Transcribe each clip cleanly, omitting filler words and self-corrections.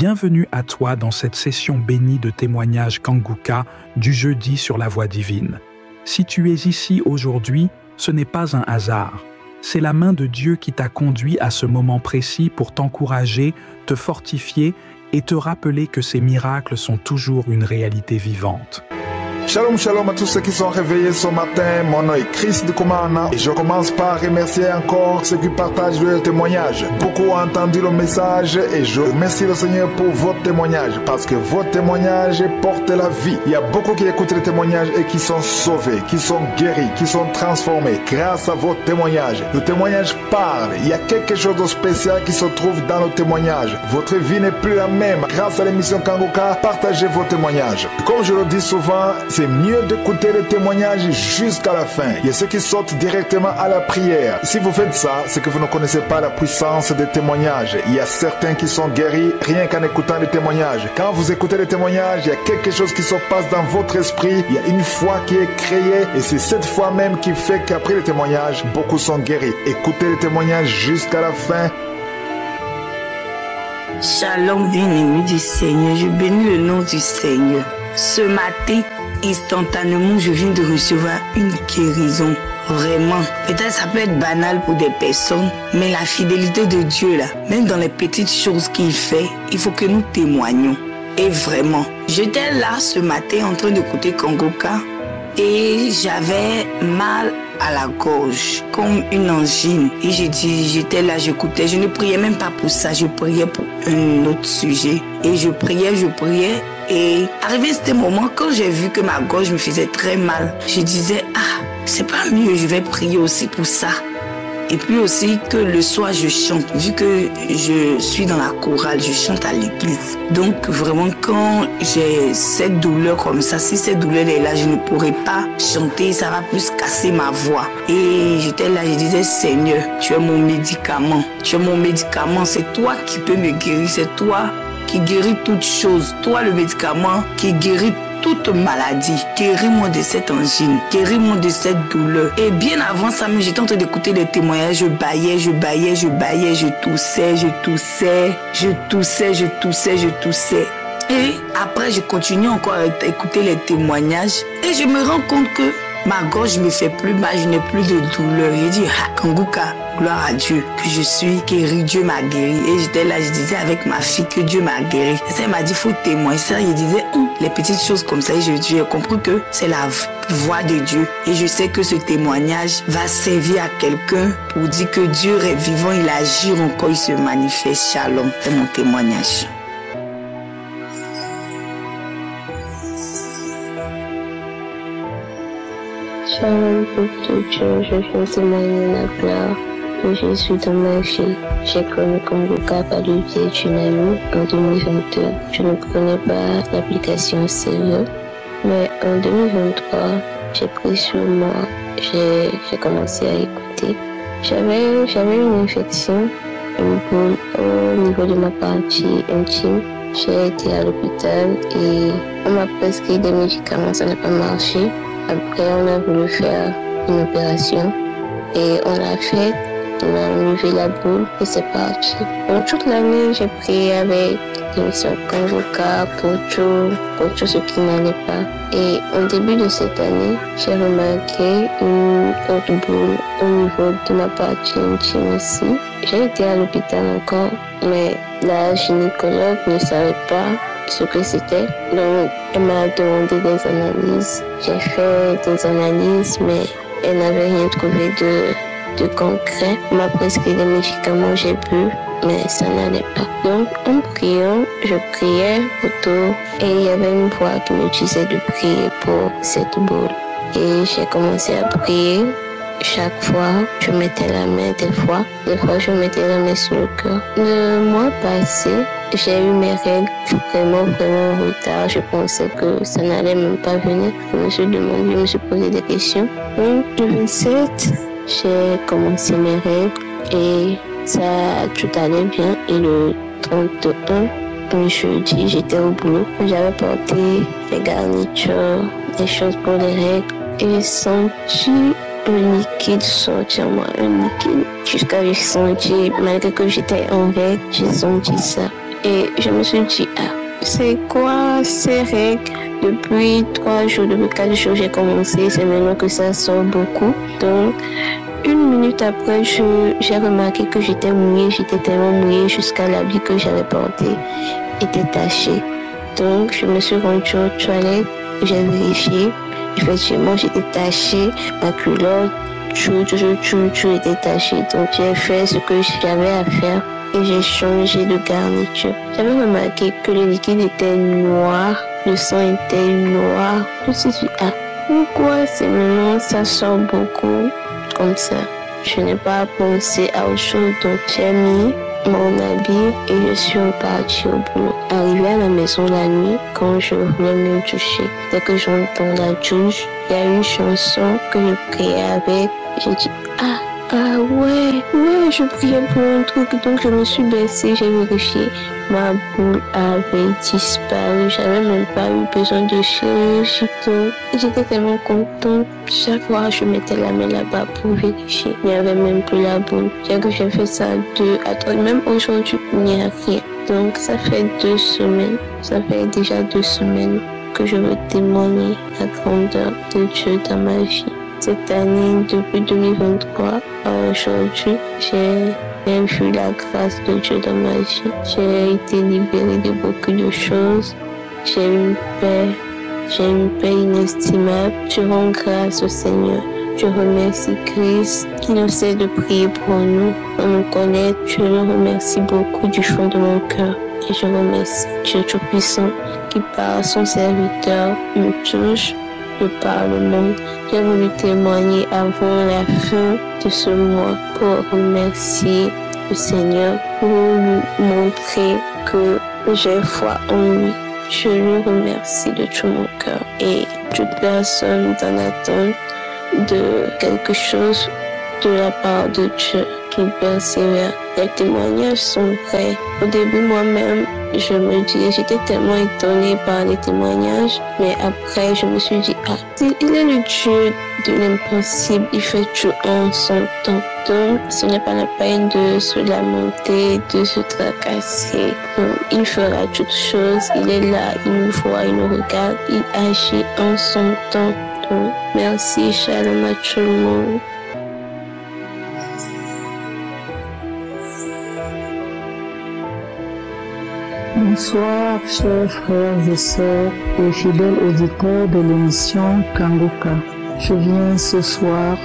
Bienvenue à toi dans cette session bénie de témoignages Kanguka du jeudi sur la voie divine. Si tu es ici aujourd'hui, ce n'est pas un hasard. C'est la main de Dieu qui t'a conduit à ce moment précis pour t'encourager, te fortifier et te rappeler que ces miracles sont toujours une réalité vivante. Shalom, shalom à tous ceux qui sont réveillés ce matin. Mon nom est Chris de Koumana et je commence par remercier encore ceux qui partagent le témoignage. Beaucoup ont entendu le message et je remercie le Seigneur pour votre témoignage parce que votre témoignage porte la vie. Il y a beaucoup qui écoutent les témoignages et qui sont sauvés, qui sont guéris, qui sont transformés grâce à votre témoignage. Le témoignage parle. Il y a quelque chose de spécial qui se trouve dans le témoignage. Votre vie n'est plus la même. Grâce à l'émission Kanguka, partagez vos témoignages. Comme je le dis souvent, c'est mieux d'écouter les témoignages jusqu'à la fin. Il y a ceux qui sautent directement à la prière. Si vous faites ça, c'est que vous ne connaissez pas la puissance des témoignages. Il y a certains qui sont guéris rien qu'en écoutant les témoignages. Quand vous écoutez les témoignages, il y a quelque chose qui se passe dans votre esprit. Il y a une foi qui est créée et c'est cette foi même qui fait qu'après les témoignages, beaucoup sont guéris. Écoutez les témoignages jusqu'à la fin. Shalom, bien-aimé du Seigneur. Je bénis le nom du Seigneur. Ce matin, instantanément, je viens de recevoir une guérison. Vraiment. Peut-être ça peut être banal pour des personnes, mais la fidélité de Dieu, là, même dans les petites choses qu'il fait, il faut que nous témoignons. Et vraiment, j'étais là ce matin en train d'écouter Kanguka et j'avais mal à la gorge, comme une angine. Et j'étais là, j'écoutais. Je ne priais même pas pour ça, je priais pour un autre sujet. Et je priais. Et arrivé ce moment, quand j'ai vu que ma gorge me faisait très mal, je disais, c'est pas mieux, je vais prier aussi pour ça. Et puis aussi que le soir je chante, vu que je suis dans la chorale, je chante à l'église. Donc vraiment quand j'ai cette douleur comme ça, si cette douleur est là, je ne pourrai pas chanter, ça va plus casser ma voix. Et j'étais là, je disais, Seigneur, tu es mon médicament. Tu es mon médicament, c'est toi qui peux me guérir, c'est toi qui guéris toutes choses. Toi le médicament qui guérit toute maladie. Guéris-moi de cette angine, guéris-moi de cette douleur. Et bien avant ça, j'étais en train d'écouter les témoignages, je baillais, je toussais. Et après, je continue encore à écouter les témoignages et je me rends compte que ma gorge me fait plus mal, je n'ai plus de douleur. J'ai dit, Kanguka, gloire à Dieu, que je suis guéri, Dieu m'a guéri. Et j'étais là, je disais avec ma fille que Dieu m'a guéri. Et ça, elle m'a dit, faut témoigner. Ça, je disais, les petites choses comme ça. Et j'ai compris que c'est la voix de Dieu. Et je sais que ce témoignage va servir à quelqu'un pour dire que Dieu est vivant, il agit encore, il se manifeste. Shalom, c'est mon témoignage. Shalom pour tout Dieu, je viens témoigner la gloire de Jésus dans ma vie. J'ai connu Kanguka par le biais d'une amie en 2022. Je ne connais pas l'application CV, mais en 2023, j'ai pris sur moi, j'ai commencé à écouter. J'avais une infection, une boule au niveau de ma partie intime. J'ai été à l'hôpital et on m'a prescrit des médicaments, ça n'a pas marché. Après, on a voulu faire une opération et on l'a fait. On a enlevé la boule et c'est parti. Donc, toute l'année, j'ai prié avec l'émission Kanguka pour tout ce qui n'allait pas. Et au début de cette année, j'ai remarqué une autre boule au niveau de ma partie intime aussi. J'ai été à l'hôpital encore, mais la gynécologue ne savait pas ce que c'était. Donc, elle m'a demandé des analyses. J'ai fait des analyses, mais elle n'avait rien trouvé de concret. Elle m'a prescrit des médicaments, j'ai bu, mais ça n'allait pas. Donc, en priant, je priais autour et il y avait une voix qui me disait de prier pour cette boule. Et j'ai commencé à prier. Chaque fois, je mettais la main, des fois, je mettais la main sur le cœur. Le mois passé, j'ai eu mes règles vraiment en retard. Je pensais que ça n'allait même pas venir. Je me suis posé des questions. Donc, le 27, j'ai commencé mes règles et tout allait bien. Et le 31, le jeudi, j'étais au boulot. J'avais porté des garnitures, des choses pour les règles. Et j'ai senti un liquide sortir un liquide. Jusqu'à j'ai senti, malgré que j'étais en règle, j'ai senti ça. Et je me suis dit, c'est quoi ces règles? Depuis 3 jours, depuis 4 jours, j'ai commencé. C'est maintenant que ça sort beaucoup. Donc, 1 minute après, j'ai remarqué que j'étais mouillée. J'étais tellement mouillée jusqu'à l'habit que j'avais porté était taché. Donc, je me suis rendue aux toilettes. J'ai vérifié. Effectivement, j'étais tachée. Ma culotte, tout était taché. Donc, j'ai fait ce que j'avais à faire et j'ai changé de garniture. J'avais remarqué que le liquide était noir, le sang était noir. Je me suis dit, pourquoi c'est maintenant ça sort beaucoup comme ça? Je n'ai pas pensé à autre chose, donc j'ai mis mon habit et je suis repartie au boulot. Arrivé à la maison la nuit, quand je voulais me toucher, dès que j'entends la douche, il y a une chanson que je priais avec. J'ai dit, ouais, je priais pour un truc, donc je me suis baissée, j'ai vérifié. Ma boule avait disparu, j'avais même pas eu besoin de chirurgie. Donc, j'étais tellement contente. Chaque fois, je mettais la main là-bas pour vérifier. Il n'y avait même plus la boule. J'ai fait ça 2 à 3, même aujourd'hui, il n'y a rien. Donc, ça fait 2 semaines. Ça fait déjà 2 semaines que je veux témoigner la grandeur de Dieu dans ma vie. Cette année, depuis 2023 à aujourd'hui, j'ai vu la grâce de Dieu dans ma vie. J'ai été libérée de beaucoup de choses. J'ai une paix inestimable. Je rends grâce au Seigneur. Je remercie Christ qui nous sait de prier pour nous. On nous connaît. Je le remercie beaucoup du fond de mon cœur. Et je remercie Dieu Tout-Puissant qui par son serviteur me touche par le monde. J'ai voulu témoigner avant la fin de ce mois pour remercier le Seigneur, pour lui montrer que j'ai foi en lui. Je lui remercie de tout mon cœur et toute personne dans l'attente de quelque chose de la part de Dieu qui persévère. Les témoignages sont vrais. Au début, moi-même, je me disais, j'étais tellement étonnée par les témoignages, mais après, je me suis dit, il est le Dieu de l'impossible, il fait tout en son temps. Donc, ce n'est pas la peine de se lamenter, de se tracasser. Donc, il fera toutes choses, il est là, il nous voit, il nous regarde, il agit en son temps. Donc, merci, shalom à tout le monde. Bonsoir, chers frères et sœurs et fidèles auditeurs de l'émission Kanguka. Je viens ce soir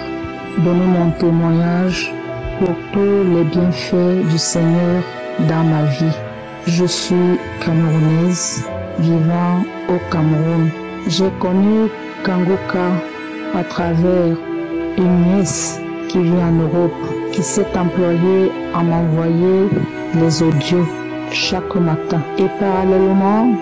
donner mon témoignage pour tous les bienfaits du Seigneur dans ma vie. Je suis camerounaise, vivant au Cameroun. J'ai connu Kanguka à travers une nièce qui vit en Europe, qui s'est employée à m'envoyer les audios chaque matin. Et parallèlement,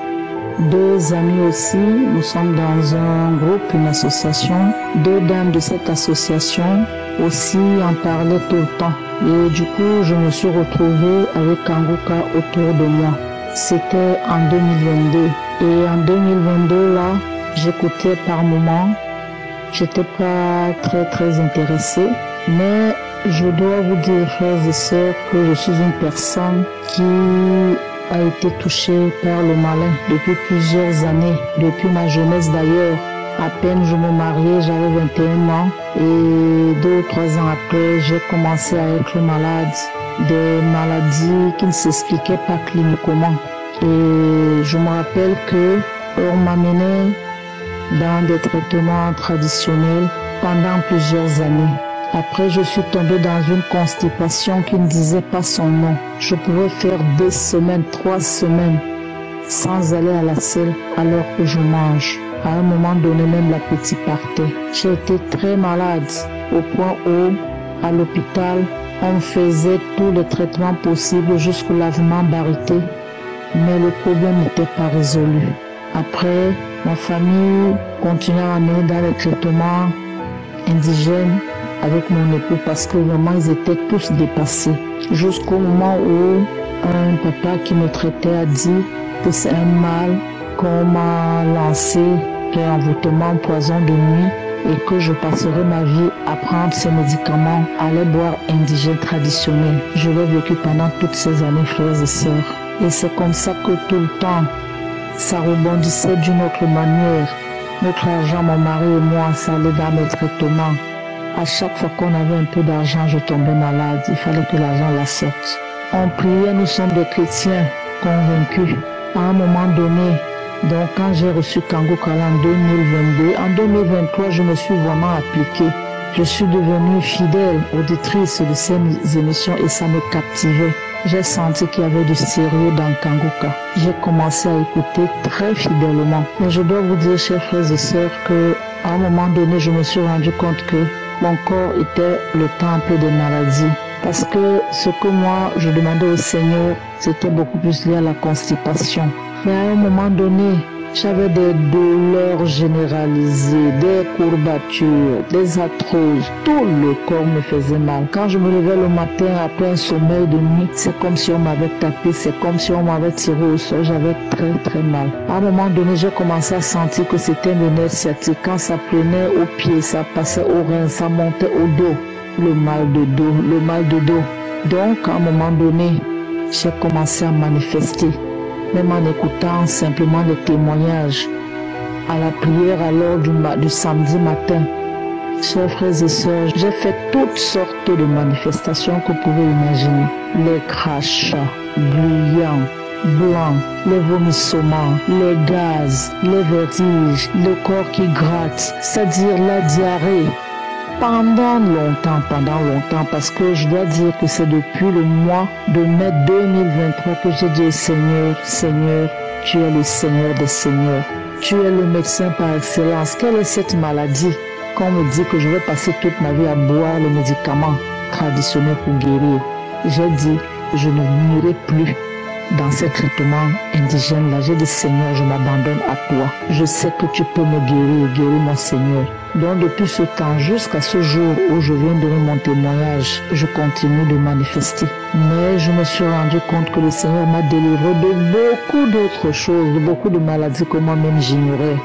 2 amis aussi, nous sommes dans un groupe, une association. 2 dames de cette association aussi en parlaient tout le temps. Et du coup, je me suis retrouvée avec Kanguka autour de moi. C'était en 2022. Et en 2022, là, j'écoutais par moments. J'étais pas très intéressée. Mais je dois vous dire, frères et sœurs, que je suis une personne qui a été touchée par le malin depuis plusieurs années, depuis ma jeunesse d'ailleurs. À peine je me mariais, j'avais 21 ans et 2 ou 3 ans après, j'ai commencé à être malade. Des maladies qui ne s'expliquaient pas cliniquement. Et je me rappelle qu'on m'amenait dans des traitements traditionnels pendant plusieurs années. Après, je suis tombée dans une constipation qui ne disait pas son nom. Je pouvais faire 2 semaines, 3 semaines sans aller à la selle alors que je mange. À un moment donné, même l'appétit partait. J'ai été très malade au point où, à l'hôpital, on faisait tous les traitements possibles jusqu'au lavement barité. Mais le problème n'était pas résolu. Après, ma famille continuait à mener dans les traitements indigènes avec mon époux parce que vraiment ils étaient tous dépassés. Jusqu'au moment où un papa qui me traitait a dit que c'est un mal qu'on m'a lancé, réenvoûtement, poison de nuit, et que je passerai ma vie à prendre ces médicaments, à les boire indigènes traditionnels. Je l'ai vécu pendant toutes ces années, frères et sœurs. Et c'est comme ça que tout le temps, ça rebondissait d'une autre manière. Notre argent, mon mari et moi, ça allait dans mes traitements. À chaque fois qu'on avait un peu d'argent, je tombais malade. Il fallait que l'argent la sorte. On priait, nous sommes des chrétiens convaincus. À un moment donné, donc quand j'ai reçu Kangoka en 2022, en 2023, je me suis vraiment appliquée. Je suis devenue fidèle auditrice de ces émissions et ça me captivait. J'ai senti qu'il y avait du sérieux dans Kangoka. J'ai commencé à écouter très fidèlement. Mais je dois vous dire, chers frères et sœurs, qu'à un moment donné, je me suis rendu compte que mon corps était le temple des maladies. Parce que ce que moi, je demandais au Seigneur, c'était beaucoup plus lié à la constipation. Mais à un moment donné, j'avais des douleurs généralisées, des courbatures, des arthroses. Tout le corps me faisait mal. Quand je me levais le matin après un sommeil de nuit, c'est comme si on m'avait tapé, c'est comme si on m'avait tiré au sol. J'avais très très mal. À un moment donné, j'ai commencé à sentir que c'était le nerf sciatique. Quand ça prenait au pied, ça passait au rein, ça montait au dos. Le mal de dos. Donc, à un moment donné, j'ai commencé à manifester. Même en écoutant simplement les témoignages à la prière alors du samedi matin. Chers frères et sœurs, j'ai fait toutes sortes de manifestations que vous pouvez imaginer. Les crachats, gluants, blancs, les vomissements, les gaz, les vertiges, le corps qui gratte, c'est-à-dire la diarrhée. Pendant longtemps, parce que je dois dire que c'est depuis le mois de mai 2023 que j'ai dit au Seigneur, Seigneur, tu es le Seigneur des Seigneurs. Tu es le médecin par excellence. Quelle est cette maladie qu'on me dit que je vais passer toute ma vie à boire les médicaments traditionnels pour guérir? J'ai dit, je ne n'irai plus dans ces traitements indigènes-là. J'ai dit, Seigneur, je m'abandonne à toi. Je sais que tu peux me guérir mon Seigneur. Donc depuis ce temps jusqu'à ce jour où je viens donner mon témoignage, je continue de manifester. Mais je me suis rendu compte que le Seigneur m'a délivré de beaucoup d'autres choses, de beaucoup de maladies que moi-même j'ignorais.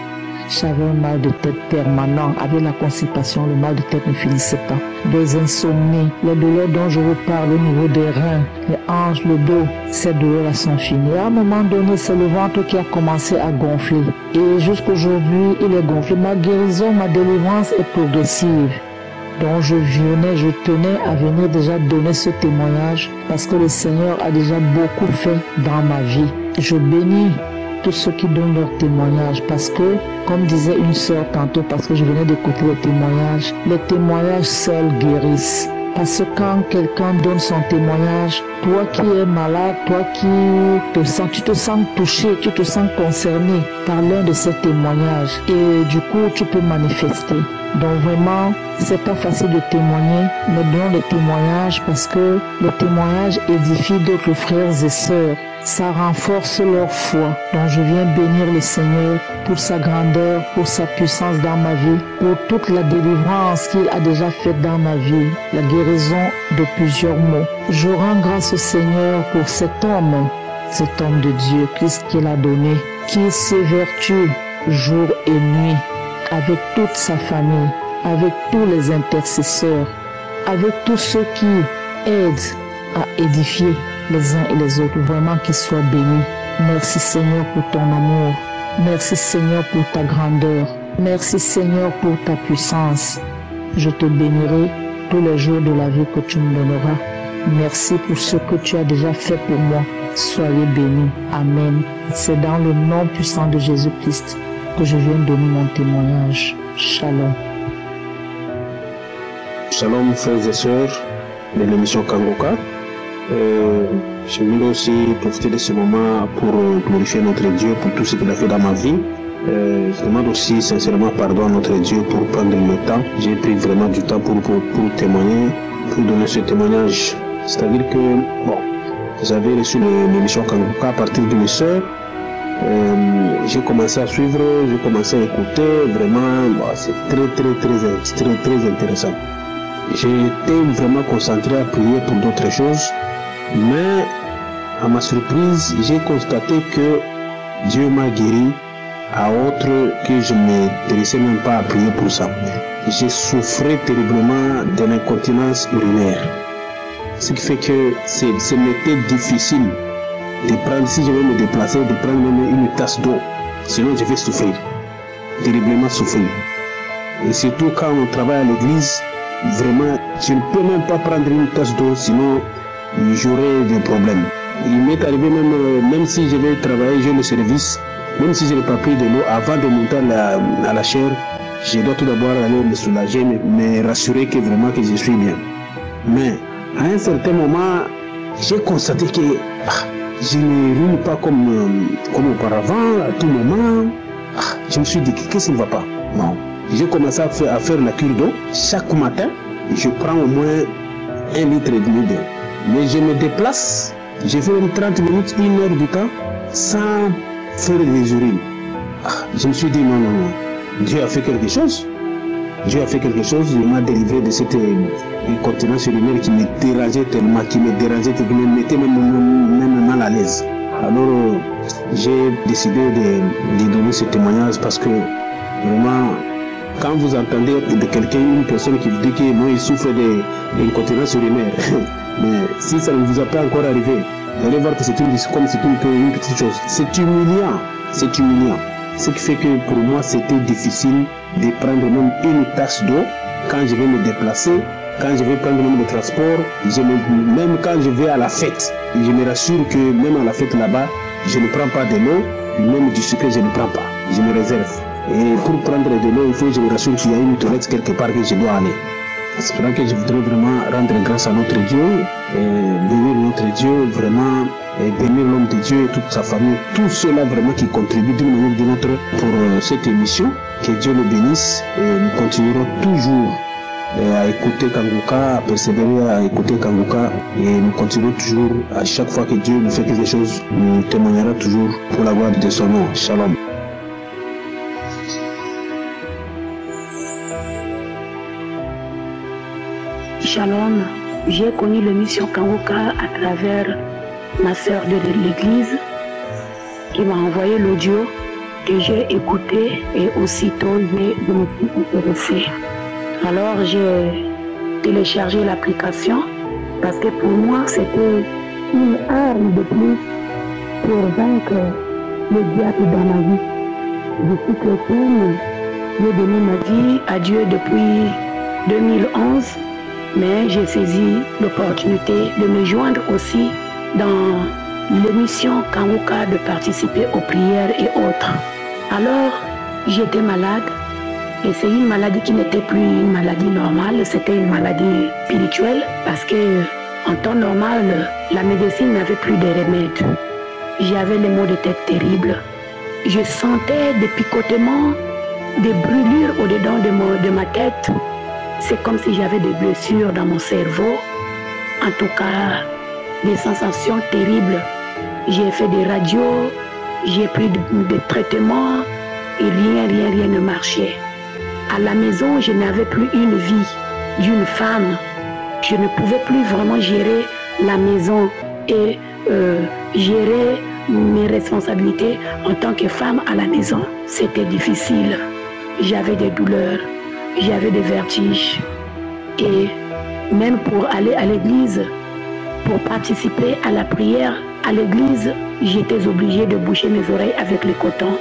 J'avais un mal de tête permanent. Avec la constipation, le mal de tête ne finissait pas. Des insomnies, les douleurs dont je vous parle au niveau des reins, les hanches, le dos, ces douleurs-là sont finies. À un moment donné, c'est le ventre qui a commencé à gonfler. Et jusqu'aujourd'hui, il est gonflé. Ma guérison, ma délivrance est progressive. Donc je tenais à venir déjà donner ce témoignage parce que le Seigneur a déjà beaucoup fait dans ma vie. Je bénis tous ceux qui donnent leur témoignage parce que, comme disait une sœur tantôt, parce que je venais d'écouter les témoignages seuls guérissent. Parce que quand quelqu'un donne son témoignage, toi qui es malade, toi qui tu te sens touché, tu te sens concerné par l'un de ces témoignages et du coup tu peux manifester. Donc vraiment, c'est pas facile de témoigner, mais donnons les témoignages parce que le témoignage édifie d'autres frères et sœurs. Ça renforce leur foi. Donc je viens bénir le Seigneur pour sa grandeur, pour sa puissance dans ma vie, pour toute la délivrance qu'il a déjà faite dans ma vie, la guérison de plusieurs maux. Je rends grâce au Seigneur pour cet homme de Dieu, Christ qu'il a donné, qui s'évertue jour et nuit, avec toute sa famille, avec tous les intercesseurs, avec tous ceux qui aident à édifier les uns et les autres, vraiment qu'ils soient bénis. Merci Seigneur pour ton amour. Merci Seigneur pour ta grandeur. Merci Seigneur pour ta puissance. Je te bénirai tous les jours de la vie que tu me donneras. Merci pour ce que tu as déjà fait pour moi. Soyez bénis. Amen. C'est dans le nom puissant de Jésus-Christ que je viens donner mon témoignage. Shalom. Shalom frères et sœurs de l'émission Kangoka. Je voulais aussi profiter de ce moment pour glorifier notre Dieu pour tout ce qu'il a fait dans ma vie. Je demande aussi sincèrement pardon à notre Dieu pour prendre le temps. J'ai pris vraiment du temps pour témoigner, pour donner ce témoignage. C'est-à-dire que, bon, j'avais reçu l'émission Kangoka à partir de mes sœurs. J'ai commencé à suivre, j'ai commencé à écouter. Vraiment, bon, c'est très intéressant. J'ai été vraiment concentré à prier pour d'autres choses. Mais à ma surprise, j'ai constaté que Dieu m'a guéri à autre que je ne m'intéressais même pas à prier pour ça. J'ai souffert terriblement d'une incontinence urinaire. Ce qui fait que ce m'était difficile de prendre, si je vais me déplacer, de prendre même une tasse d'eau. Sinon, je vais souffrir, terriblement souffrir. Et surtout quand on travaille à l'église, vraiment, je ne peux même pas prendre une tasse d'eau, sinon j'aurai des problèmes. Il m'est arrivé même si je vais travailler, j'ai le service, même si je n'ai pas pris de l'eau, avant de monter à la chaire, je dois tout d'abord aller me soulager, me rassurer que vraiment que je suis bien. Mais à un certain moment, j'ai constaté que je ne rime pas comme auparavant, à tout moment. Je me suis dit, qu'est-ce qui ne va pas? Non. J'ai commencé à faire la cure d'eau. Chaque matin, je prends au moins 1,5 litre d'eau. Mais je me déplace, je fais 30 minutes, 1 heure du temps, sans faire des urines. Je me suis dit, non. Dieu a fait quelque chose. Dieu a fait quelque chose, il m'a délivré de cette incontinence urinaire qui me dérangeait tellement, qui me mettait même mal à l'aise. Alors, j'ai décidé de donner ce témoignage parce que vraiment, quand vous entendez de quelqu'un, une personne qui vous dit que non, il souffre d'incontinence urinaire, mais si ça ne vous a pas encore arrivé, vous allez voir que c'est une petite chose. C'est humiliant, c'est humiliant. Ce qui fait que pour moi, c'était difficile de prendre même une tasse d'eau quand je vais me déplacer, quand je vais prendre même le transport, même quand je vais à la fête. Je me rassure que même à la fête là-bas, je ne prends pas de l'eau, même du sucre, je ne prends pas. Je me réserve. Et pour prendre de l'eau, il faut que je me rassure qu'il y a une toilette quelque part que je dois aller. C'est pour ça que je voudrais vraiment rendre grâce à notre Dieu, bénir notre Dieu, vraiment, et bénir l'homme de Dieu et toute sa famille. Tout cela vraiment qui contribue d'une manière ou d'une autre pour cette émission. Que Dieu le bénisse et nous continuerons toujours à écouter Kanguka, à persévérer à écouter Kanguka et nous continuerons toujours à chaque fois que Dieu nous fait quelque chose, nous témoignera toujours pour la gloire de son nom. Shalom. Shalom, j'ai connu l'émission Kanguka à travers ma sœur de l'église qui m'a envoyé l'audio que j'ai écouté et aussitôt je me suis intéressée. Alors j'ai téléchargé l'application parce que pour moi c'était une arme de plus pour vaincre le diable dans ma vie. Je suis chrétienne, j'ai donné ma vie à Dieu depuis 2011, mais j'ai saisi l'opportunité de me joindre aussi dans l'émission Kanguka, de participer aux prières et autres. Alors, j'étais malade et c'est une maladie qui n'était plus une maladie normale, c'était une maladie spirituelle parce que en temps normal, la médecine n'avait plus de remèdes. J'avais les maux de tête terribles. Je sentais des picotements, des brûlures au-dedans de ma tête. C'est comme si j'avais des blessures dans mon cerveau. En tout cas, des sensations terribles. J'ai fait des radios, j'ai pris des traitements et rien ne marchait. À la maison, je n'avais plus une vie d'une femme. Je ne pouvais plus vraiment gérer la maison et gérer mes responsabilités en tant que femme à la maison. C'était difficile. J'avais des douleurs, j'avais des vertiges. Et même pour aller à l'église, pour participer à la prière à l'église, j'étais obligée de boucher mes oreilles avec le coton.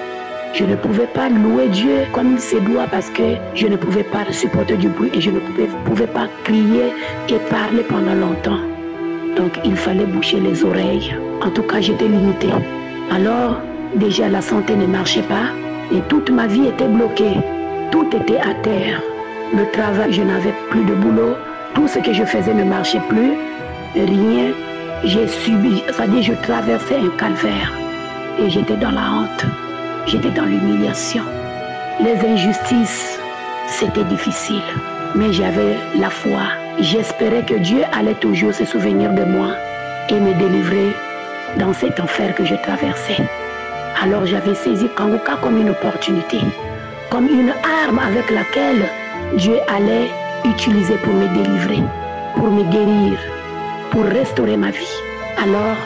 Je ne pouvais pas louer Dieu comme il se doit parce que je ne pouvais pas supporter du bruit et je ne pouvais pas crier et parler pendant longtemps. Donc il fallait boucher les oreilles. En tout cas, j'étais limitée. Alors, déjà la santé ne marchait pas et toute ma vie était bloquée. Tout était à terre. Le travail, je n'avais plus de boulot. Tout ce que je faisais ne marchait plus. Rien. J'ai subi, c'est-à-dire je traversais un calvaire et j'étais dans la honte, j'étais dans l'humiliation. Les injustices, c'était difficile, mais j'avais la foi. J'espérais que Dieu allait toujours se souvenir de moi et me délivrer dans cet enfer que je traversais. Alors j'avais saisi Kanguka comme une opportunité, comme une arme avec laquelle Dieu allait utiliser pour me délivrer, pour me guérir, pour restaurer ma vie. Alors,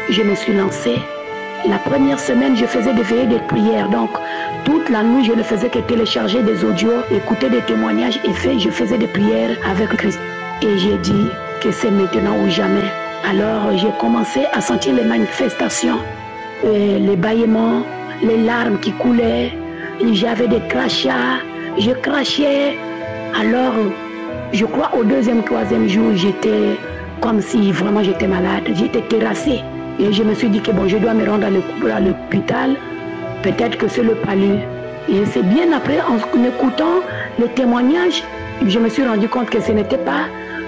je me suis lancée. La première semaine, je faisais des veillées de prière. Donc, toute la nuit, je ne faisais que télécharger des audios, écouter des témoignages et je faisais des prières avec Christ. Et j'ai dit que c'est maintenant ou jamais. Alors j'ai commencé à sentir les manifestations, les bâillements, les larmes qui coulaient. J'avais des crachats, je crachais. Alors je crois au deuxième, troisième jour, j'étais comme si vraiment j'étais malade. J'étais terrassée. Et je me suis dit que bon, je dois me rendre à l'hôpital. Peut-être que c'est le palu. Et c'est bien après, en écoutant les témoignages, je me suis rendu compte que ce n'était pas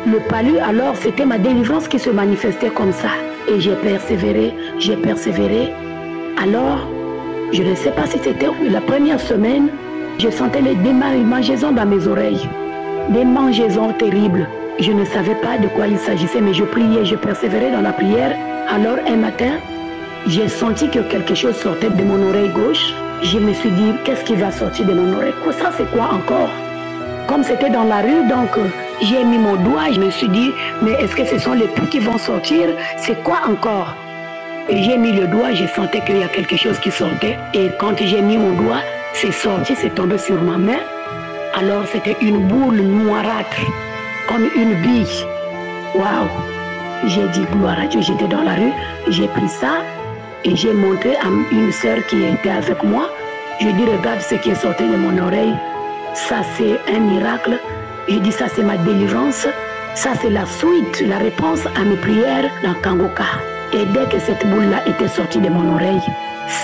le palu. Alors c'était ma délivrance qui se manifestait comme ça. Et j'ai persévéré, j'ai persévéré. Alors, je ne sais pas si c'était la première semaine, je sentais des mangeaisons dans mes oreilles. Des mangeaisons terribles. Je ne savais pas de quoi il s'agissait, mais je priais, je persévérais dans la prière. Alors un matin, j'ai senti que quelque chose sortait de mon oreille gauche. Je me suis dit, qu'est-ce qui va sortir de mon oreille? Ça, c'est quoi encore? Comme c'était dans la rue, donc j'ai mis mon doigt. Je me suis dit, mais est-ce que ce sont les poux qui vont sortir? C'est quoi encore? Et j'ai mis le doigt, je sentais qu'il y a quelque chose qui sortait. Et quand j'ai mis mon doigt, c'est sorti, c'est tombé sur ma main. Alors c'était une boule noirâtre, comme une bille. Waouh! J'ai dit gloire à Dieu, j'étais dans la rue, j'ai pris ça et j'ai montré à une sœur qui était avec moi. Je dis regarde ce qui est sorti de mon oreille, ça c'est un miracle. Je dis ça c'est ma délivrance, ça c'est la suite, la réponse à mes prières dans Kangoka. Et dès que cette boule-là était sortie de mon oreille,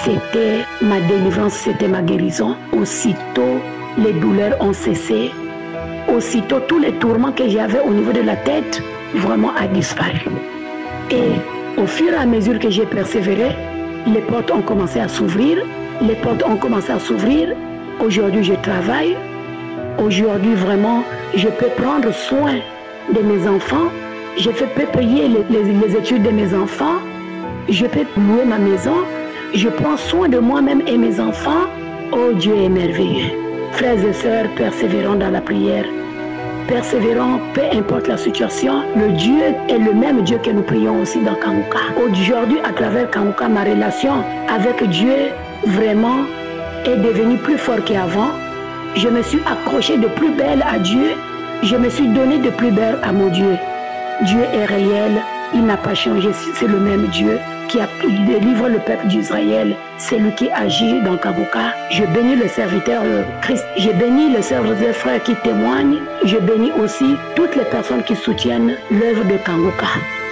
c'était ma délivrance, c'était ma guérison. Aussitôt, les douleurs ont cessé. Aussitôt, tous les tourments que j'avais au niveau de la tête, vraiment a disparu. Et au fur et à mesure que j'ai persévéré, les portes ont commencé à s'ouvrir. Les portes ont commencé à s'ouvrir. Aujourd'hui, je travaille. Aujourd'hui, vraiment, je peux prendre soin de mes enfants. Je peux payer les études de mes enfants. Je peux louer ma maison. Je prends soin de moi-même et mes enfants. Oh, Dieu est merveilleux. Frères et sœurs, persévérons dans la prière. Persévérons, peu importe la situation. Le Dieu est le même Dieu que nous prions aussi dans Kangoka. Aujourd'hui, à travers Kangoka, ma relation avec Dieu vraiment est devenue plus forte qu'avant. Je me suis accrochée de plus belle à Dieu. Je me suis donnée de plus belle à mon Dieu. Dieu est réel, il n'a pas changé, c'est le même Dieu qui a délivré le peuple d'Israël. C'est lui qui agit dans Kangoka. Je bénis le serviteur Christ. Je bénis les sœurs et frères qui témoignent. Je bénis aussi toutes les personnes qui soutiennent l'œuvre de Kangoka.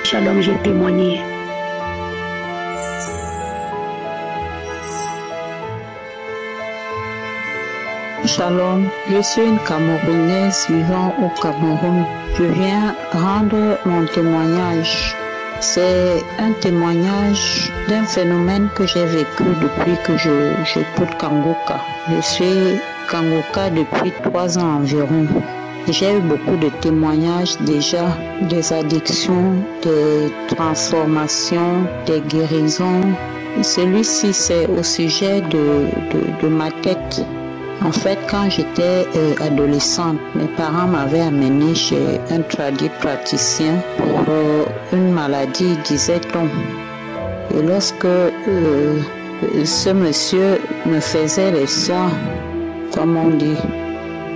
Shalom, j'ai témoigné. Shalom, je suis une Camerounaise vivant au Cameroun. Je viens rendre mon témoignage. C'est un témoignage d'un phénomène que j'ai vécu depuis que j'écoute Kangoka. Je suis Kangoka depuis 3 ans environ. J'ai eu beaucoup de témoignages déjà, des addictions, des transformations, des guérisons. Celui-ci, c'est au sujet de ma tête. En fait, quand j'étais adolescente, mes parents m'avaient amené chez un praticien pour une maladie, disait-on. Et lorsque ce monsieur me faisait les soins, comme on dit,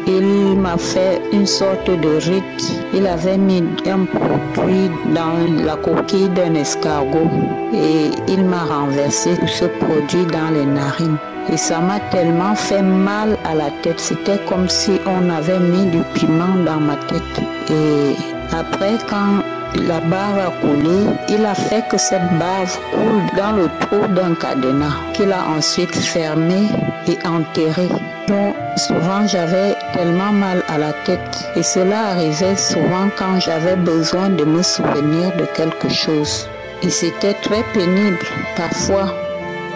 il m'a fait une sorte de rite. Il avait mis un produit dans la coquille d'un escargot et il m'a renversé ce produit dans les narines. Et ça m'a tellement fait mal à la tête. C'était comme si on avait mis du piment dans ma tête. Et après, quand la bave a coulé, il a fait que cette bave coule dans le trou d'un cadenas qu'il a ensuite fermé et enterré. Donc souvent j'avais tellement mal à la tête et cela arrivait souvent quand j'avais besoin de me souvenir de quelque chose. Et c'était très pénible parfois.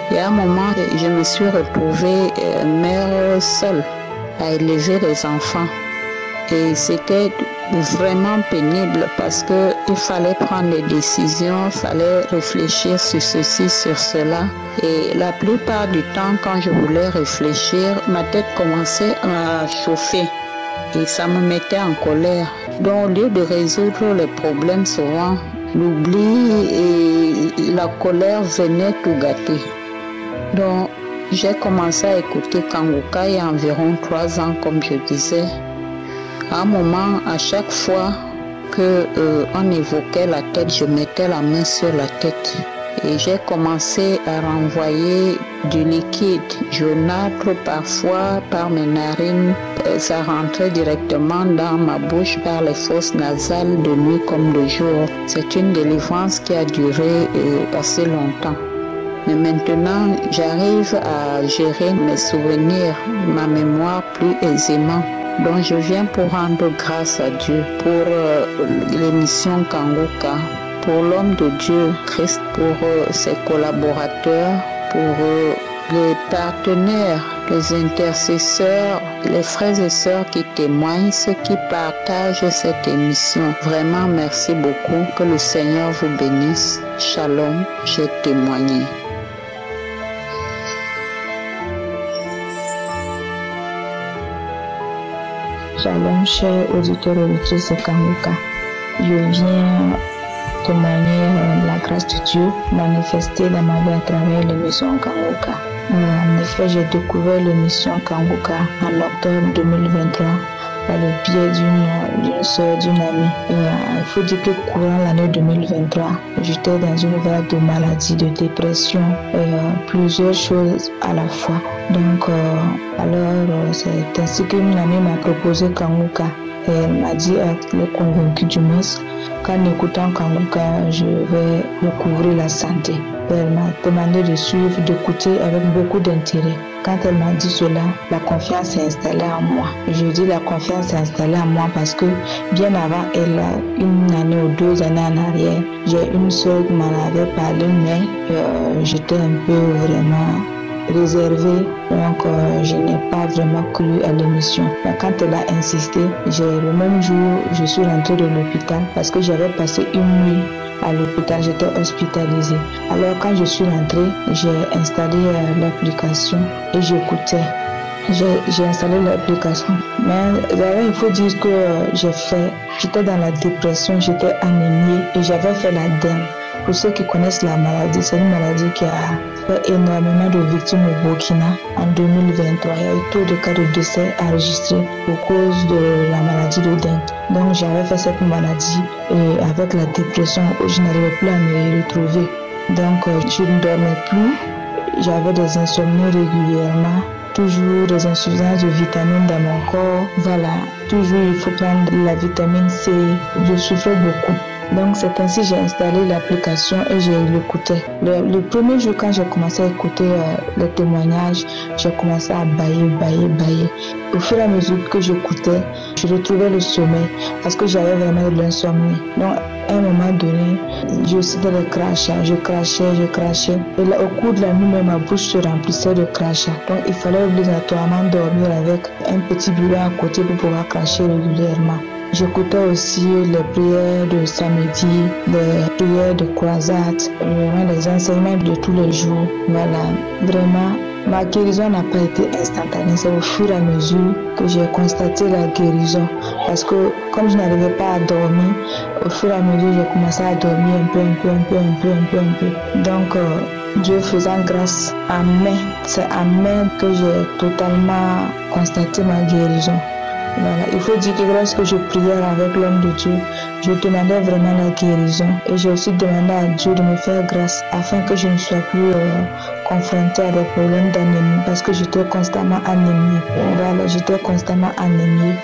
Il y a un moment, je me suis retrouvée mère seule à élever les enfants. Et c'était vraiment pénible parce qu'il fallait prendre des décisions, il fallait réfléchir sur ceci, sur cela. Et la plupart du temps, quand je voulais réfléchir, ma tête commençait à chauffer et ça me mettait en colère. Donc au lieu de résoudre les problèmes souvent, l'oubli et la colère venaient tout gâter. Donc j'ai commencé à écouter Kangoka il y a environ 3 ans, comme je disais. À un moment, à chaque fois que on évoquait la tête, je mettais la main sur la tête. Et j'ai commencé à renvoyer du liquide jaunâtre parfois par mes narines. Ça rentrait directement dans ma bouche par les fosses nasales de nuit comme de jour. C'est une délivrance qui a duré assez longtemps. Mais maintenant, j'arrive à gérer mes souvenirs, ma mémoire plus aisément. Donc je viens pour rendre grâce à Dieu pour l'émission Kanguka, pour l'homme de Dieu, Christ, pour ses collaborateurs, pour les partenaires, les intercesseurs, les frères et sœurs qui témoignent, ceux qui partagent cette émission. Vraiment, merci beaucoup. Que le Seigneur vous bénisse. Shalom, j'ai témoigné. Shalom, chers auditeurs et auditrices de Kanguka. Je viens témoigner la grâce de Dieu manifestée dans ma vie à travers l'émission Kanguka. En effet, j'ai découvert l'émission Kanguka en octobre 2023 par le biais d'une soeur, d'une amie. Il faut dire que courant l'année 2023, j'étais dans une vague de maladie, de dépression, plusieurs choses à la fois. Donc, c'est ainsi qu'une amie m'a proposé Kanguka. Et elle m'a dit, elle est convaincue du moins qu'en écoutant Kanguka, je vais recouvrir la santé. Et elle m'a demandé de suivre, d'écouter avec beaucoup d'intérêt. Quand elle m'a dit cela, la confiance s'est installée en moi. Je dis la confiance s'est installée en moi parce que bien avant elle, une année ou 2 années en arrière, j'ai une soeur qui m'en avait parlé, mais j'étais un peu vraiment réservée, donc je n'ai pas vraiment cru à l'émission. Mais quand elle a insisté, le même jour, je suis rentrée de l'hôpital parce que j'avais passé une nuit à l'hôpital, j'étais hospitalisée. Alors quand je suis rentrée, j'ai installé l'application et j'écoutais. J'ai installé l'application. Mais il faut dire que j'étais dans la dépression, j'étais anémiée et j'avais fait la DEM. Pour ceux qui connaissent la maladie, c'est une maladie qui a fait énormément de victimes au Burkina en 2023. Il y a eu trop de cas de décès enregistrés à cause de la maladie de dengue. Donc j'avais fait cette maladie et avec la dépression, je n'arrivais plus à me retrouver. Donc je ne dormais plus, j'avais des insomnies régulièrement. Toujours des insuffisances de vitamines dans mon corps. Voilà, toujours il faut prendre la vitamine C. Je souffrais beaucoup. Donc c'est ainsi que j'ai installé l'application et j'ai l'écouté. Le premier jour quand j'ai commencé à écouter les témoignages, j'ai commencé à bailler. Au fur et à mesure que j'écoutais, je retrouvais le sommeil parce que j'avais vraiment de l'insomnie. Donc à un moment donné, je citais les crachats, je crachais. Et là, au cours de la nuit, ma bouche se remplissait de crachats. Donc il fallait obligatoirement dormir avec un petit bureau à côté pour pouvoir cracher régulièrement. J'écoutais aussi les prières de samedi, les prières de croisade, les enseignements de tous les jours. Voilà, vraiment, ma guérison n'a pas été instantanée. C'est au fur et à mesure que j'ai constaté la guérison. Parce que comme je n'arrivais pas à dormir, au fur et à mesure, j'ai commencé à dormir un peu. Donc, Dieu faisant grâce à mai, c'est à mai que j'ai totalement constaté ma guérison. Voilà, il faut dire que lorsque je priais avec l'homme de Dieu, je demandais vraiment la guérison et j'ai aussi demandé à Dieu de me faire grâce afin que je ne sois plus confrontée à des problèmes d'anémie parce que j'étais constamment anémiée. Voilà, j'étais constamment anémiée.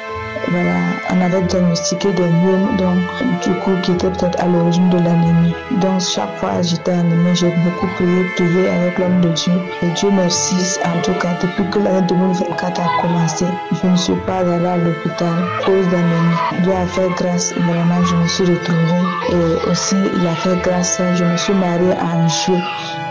Voilà, on avait diagnostiqué des myèmes, donc du coup qui étaient peut-être à l'origine de l'anémie. Donc chaque fois j'étais anémie, j'ai beaucoup prié avec l'homme de Dieu. Et Dieu merci, en tout cas, depuis que l'année 2024 a commencé, je ne suis pas allée à l'hôpital à cause d'anémie. Dieu a fait grâce, vraiment je me suis retrouvée. Et aussi il a fait grâce, je me suis mariée en juillet.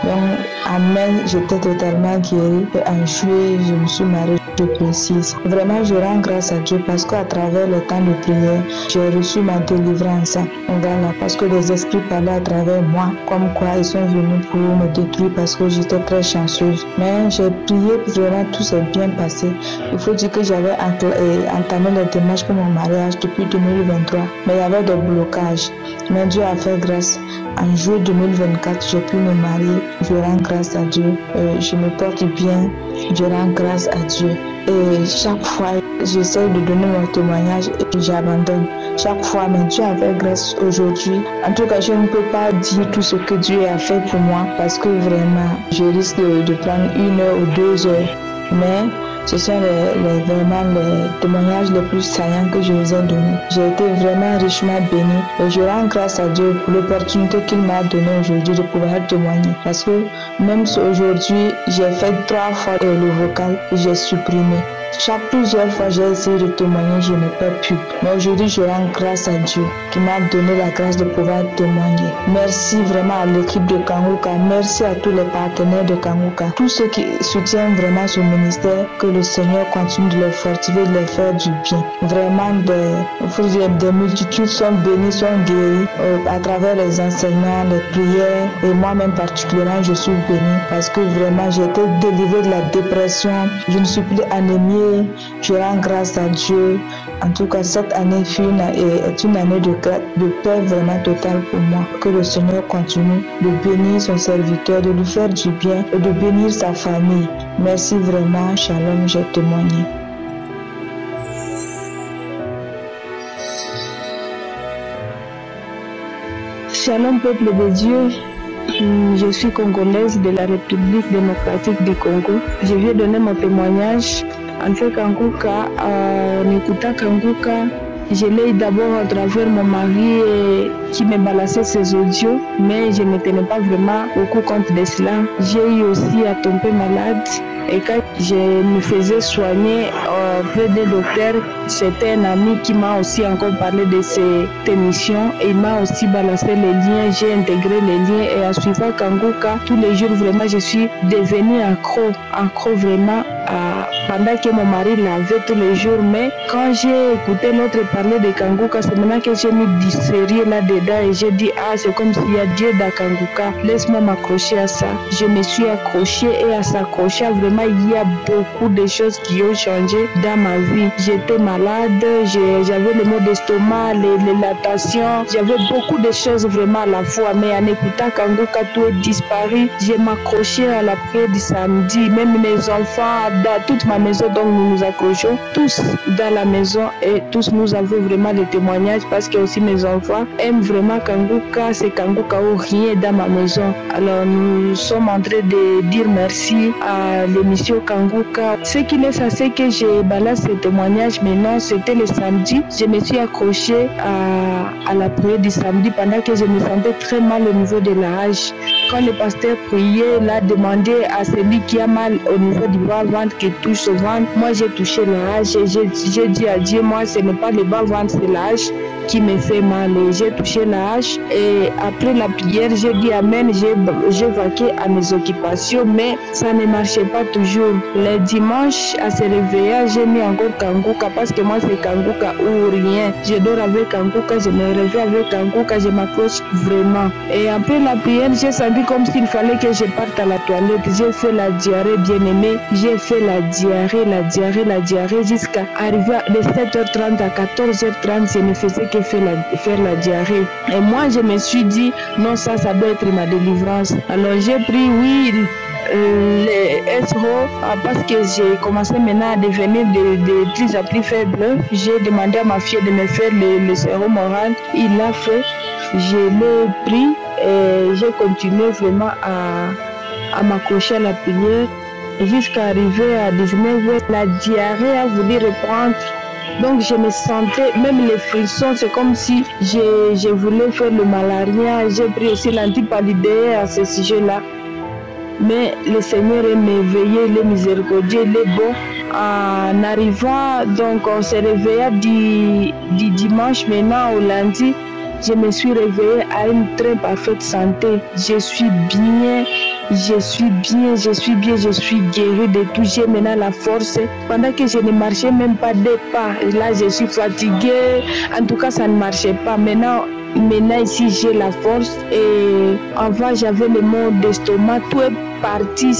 Donc en mai j'étais totalement guérie et en juillet je me suis mariée. Je précise. Vraiment, je rends grâce à Dieu parce qu'à travers le temps de prière, j'ai reçu ma délivrance. Voilà, parce que les esprits parlaient à travers moi, comme quoi ils sont venus pour me détruire parce que j'étais très chanceuse. Mais j'ai prié, vraiment tout s'est bien passé. Il faut dire que j'avais entamé les démarches pour mon mariage depuis 2023, mais il y avait des blocages. Mais Dieu a fait grâce. En juillet 2024, j'ai pu me marier. Je rends grâce à Dieu. Je me porte bien. Je rends grâce à Dieu. Et chaque fois, j'essaie de donner mon témoignage et j'abandonne. Chaque fois, mais Dieu a fait grâce aujourd'hui. En tout cas, je ne peux pas dire tout ce que Dieu a fait pour moi parce que vraiment, je risque de prendre 1 heure ou 2 heures. Mais ce sont vraiment les témoignages les plus saillants que je vous ai donnés. J'ai été vraiment richement bénie et je rends grâce à Dieu pour l'opportunité qu'il m'a donnée aujourd'hui de pouvoir témoigner. Parce que même si aujourd'hui, j'ai fait 3 fois le vocal et j'ai supprimé. Plusieurs fois, j'ai essayé de témoigner, je n'ai pas pu. Mais aujourd'hui, je rends grâce à Dieu qui m'a donné la grâce de pouvoir témoigner. Merci vraiment à l'équipe de Kanguka. Merci à tous les partenaires de Kanguka. Tous ceux qui soutiennent vraiment ce ministère, que le Seigneur continue de les fortifier, de les faire du bien. Vraiment, des multitudes sont bénies, sont guéries à travers les enseignements, les prières. Et moi-même particulièrement, je suis bénie parce que vraiment, j'ai été délivrée de la dépression. Je ne suis plus anémiée. Je rends grâce à Dieu. En tout cas, cette année est une année de paix vraiment totale pour moi. Que le Seigneur continue de bénir son serviteur, de lui faire du bien et de bénir sa famille. Merci vraiment. Shalom, j'ai témoigné. Shalom, peuple de Dieu. Je suis congolaise de la République démocratique du Congo. Je viens donner mon témoignage. En fait, Kanguka, en écoutant Kanguka, je l'ai d'abord à travers mon mari qui me balançait ses audios, mais je ne tenais pas vraiment beaucoup compte de cela. J'ai eu aussi à tomber malade. Et quand je me faisais soigner auprès des docteurs, c'était un ami qui m'a aussi encore parlé de cette émission et il m'a aussi balancé les liens. J'ai intégré les liens et en suivant Kanguka, tous les jours vraiment je suis devenue accro vraiment pendant que mon mari l'avait tous les jours. Mais quand j'ai écouté l'autre parler de Kanguka, c'est maintenant que j'ai mis du sérieux là-dedans et j'ai dit c'est comme s'il y a Dieu dans Kanguka. Laisse-moi m'accrocher à ça. Je me suis accrochée et à s'accrocher vraiment il y a beaucoup de choses qui ont changé dans ma vie. J'étais malade, j'avais le maux d'estomac, les lactations, j'avais beaucoup de choses vraiment à la fois. Mais en écoutant Kanguka, tout est disparu. J'ai m'accroché à la prière du samedi. Même mes enfants, dans toute ma maison, donc nous nous accrochons tous dans la maison et tous nous avons vraiment des témoignages parce que aussi mes enfants aiment vraiment Kanguka. C'est Kanguka ou rien dans ma maison. Alors nous sommes en train de dire merci à l'émission Kanguka. Ce qui est ça, c'est que j'ai balancé ce témoignage maintenant, c'était le samedi. Je me suis accrochée à la prière du samedi pendant que je me sentais très mal au niveau de la hache. Quand le pasteur priait, il a demandé à celui qui a mal au niveau du bas-ventre qui touche au ventre. Moi, j'ai touché la hache et j'ai dit à Dieu, moi, ce n'est pas le bas-ventre, c'est la hache qui me fait mal. J'ai touché la hache et après la prière, j'ai dit Amen, j'ai vaqué à mes occupations, mais ça ne marchait pas toujours. Les dimanches, à se réveiller, j'ai mis encore Kanguka parce que moi, c'est Kanguka ou rien. Je dors avec Kanguka, je me réveille avec Kanguka, je m'accroche vraiment. Et après la prière, j'ai senti comme s'il fallait que je parte à la toilette. J'ai fait la diarrhée, bien aimé. J'ai fait la diarrhée jusqu'à arriver de 7h30 à 14h30. Je ne faisais que faire la diarrhée. Et moi, je me suis dit, non, ça doit être ma délivrance. Alors, j'ai pris, les SRO parce que j'ai commencé maintenant à devenir de plus en plus faible. J'ai demandé à ma fille de me faire le sérum moral. Il l'a fait. Je l'ai pris et j'ai continué vraiment à m'accrocher à la prière jusqu'à arriver à 19h. La diarrhée a voulu reprendre. Donc je me sentais, même les frissons, c'est comme si je voulais faire le malaria. J'ai pris aussi l'antipalidéen à ce sujet-là. Mais le Seigneur est merveilleux, il est miséricordieux, il est bon. En arrivant, donc on s'est réveillé du dimanche maintenant au lundi. Je me suis réveillée à une très parfaite santé. Je suis bien, je suis guérie de tout. J'ai maintenant la force. Pendant que je ne marchais même pas des pas, là je suis fatiguée. En tout cas, ça ne marchait pas. Maintenant ici j'ai la force. Et avant j'avais le maux d'estomac. Tout est parti.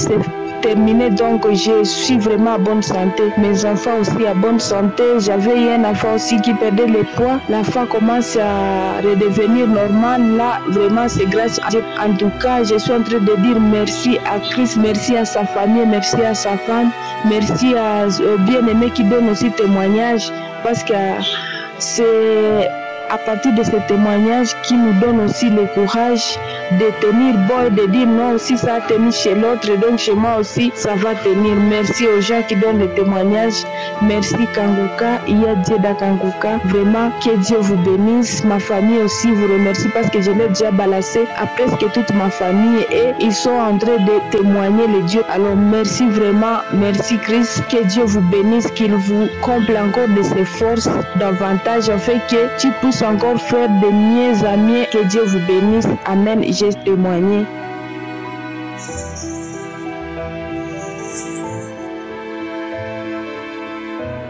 terminé, donc je suis vraiment à bonne santé. Mes enfants aussi à bonne santé. J'avais eu un enfant aussi qui perdait le poids. L'enfant commence à redevenir normal. Là, vraiment, c'est grâce à Dieu. En tout cas, je suis en train de dire merci à Christ, merci à sa famille, merci à sa femme, merci aux bien-aimés qui donnent aussi témoignage, parce que c'est à partir de ce témoignage qui nous donne aussi le courage de tenir bon et de dire non, si ça a tenu chez l'autre, donc chez moi aussi ça va tenir. Merci aux gens qui donnent le témoignage. Merci Kanguka, il y a Dieu dans Kanguka. Vraiment, que Dieu vous bénisse. Ma famille aussi vous remercie parce que je l'ai déjà balancé à presque toute ma famille et ils sont en train de témoigner le Dieu. Alors merci vraiment, merci Christ, que Dieu vous bénisse, qu'il vous comble encore de ses forces davantage afin que tu puisses encore faire de mieux à mieux. Que Dieu vous bénisse. Amen. J'ai témoigné.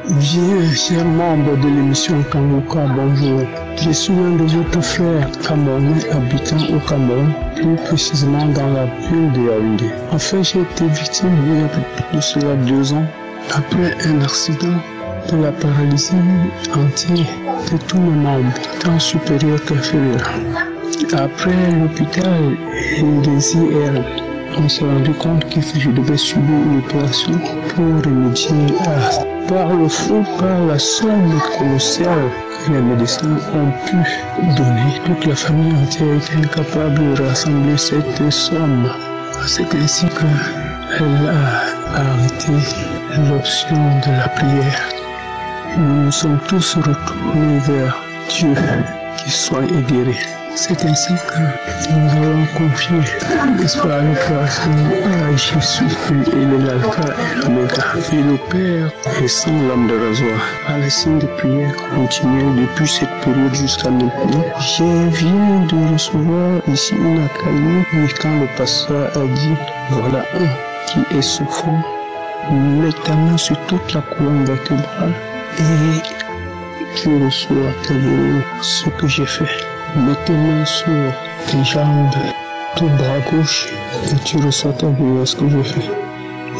Bien, chers membres de l'émission Kanguka, bonjour. Je suis l'un de votre frère camerounais habitant au Cameroun, plus précisément dans la ville de Yaoundé. En fait, j'ai été victime il y a plus de cela 2 ans, après un accident de la paralysie entière de tous mes membres, tant supérieur qu'inférieur. Après l'hôpital et les IR, on s'est rendu compte que je devais subir une opération pour remédier à par le fou, par la somme colossale que les médecins ont pu donner. Toute la famille entière était incapable de rassembler cette somme. C'est ainsi qu'elle a arrêté l'option de la prière. Nous nous sommes tous retournés vers Dieu qui soit guéri. C'est ainsi que nous allons confier l'espoir l'opération à Jésus. Il est l'alpha et l'oméga. Il opère et sans l'âme de rasoir. Par les signes de prière continuelle depuis cette période jusqu'à maintenant. Je viens de recevoir ici une accalmie, mais quand le pasteur a dit voilà un qui est souffrant, mets ta main sur toute la colonne vertébrale et tu reçois ta guérison. Ce que j'ai fait. Mets tes mains sur tes jambes, ton bras gauche, et tu ressens ta guérison, ce que je fais.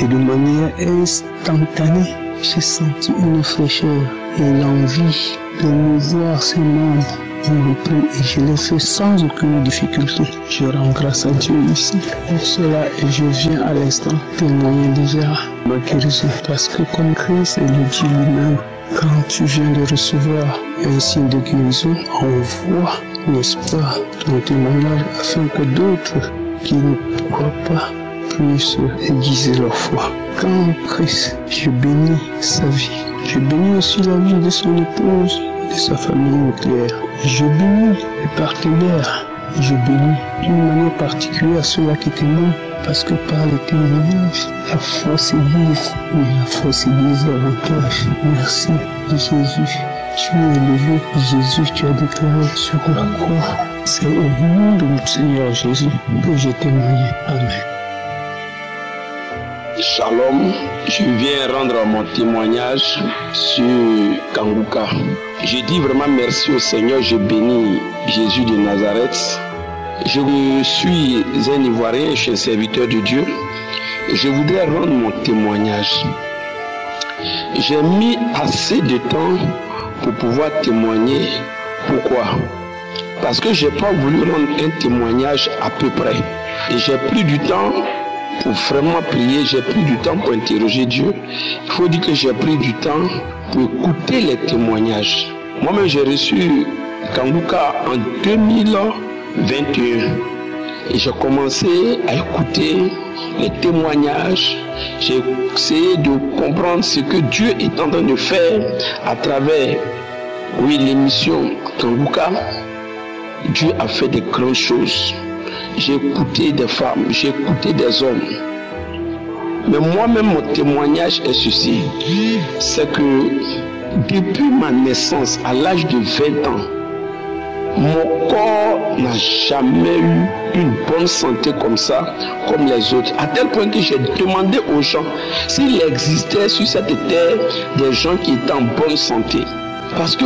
Et de manière instantanée, j'ai senti une fraîcheur et l'envie de me voir ces membres et je l'ai fait sans aucune difficulté. Je rends grâce à Dieu ici pour cela et je viens à l'instant témoigner déjà ma guérison. Parce que comme Christ le dit lui-même, quand tu viens de recevoir un signe de guérison, envoie, n'est-ce pas, ton témoignage afin que d'autres qui ne croient pas puissent aiguiser leur foi. Quand Christ, je bénis sa vie, je bénis aussi la vie de son épouse, de sa famille nucléaire. Je bénis les partenaires. Je bénis d'une manière particulière ceux-là qui témoignent, parce que par les témoignages, la foi s'aiguise, mais la foi s'aiguise davantage. Merci Jésus. Tu es élevé, Jésus, tu as déclaré sur la croix. C'est au nom de notre Seigneur Jésus que j'ai témoigné. Amen. Shalom, je viens rendre mon témoignage sur Kanguka. Je dis vraiment merci au Seigneur, je bénis Jésus de Nazareth. Je suis un Ivoirien, je suis un serviteur de Dieu. Et je voudrais rendre mon témoignage. J'ai mis assez de temps pour pouvoir témoigner. Pourquoi? Parce que je n'ai pas voulu rendre un témoignage à peu près. Et j'ai pris du temps pour vraiment prier, j'ai pris du temps pour interroger Dieu. Il faut dire que j'ai pris du temps pour écouter les témoignages. Moi-même, j'ai reçu Kanguka en 2021. Et j'ai commencé à écouter les témoignages. J'ai essayé de comprendre ce que Dieu est en train de faire à travers, l'émission Kanguka. Dieu a fait de grandes choses. J'ai écouté des femmes, j'ai écouté des hommes. Mais moi-même, mon témoignage est ceci. C'est que depuis ma naissance, à l'âge de 20 ans, mon corps n'a jamais eu une bonne santé comme ça, comme les autres. À tel point que j'ai demandé aux gens s'il existait sur cette terre des gens qui étaient en bonne santé. Parce que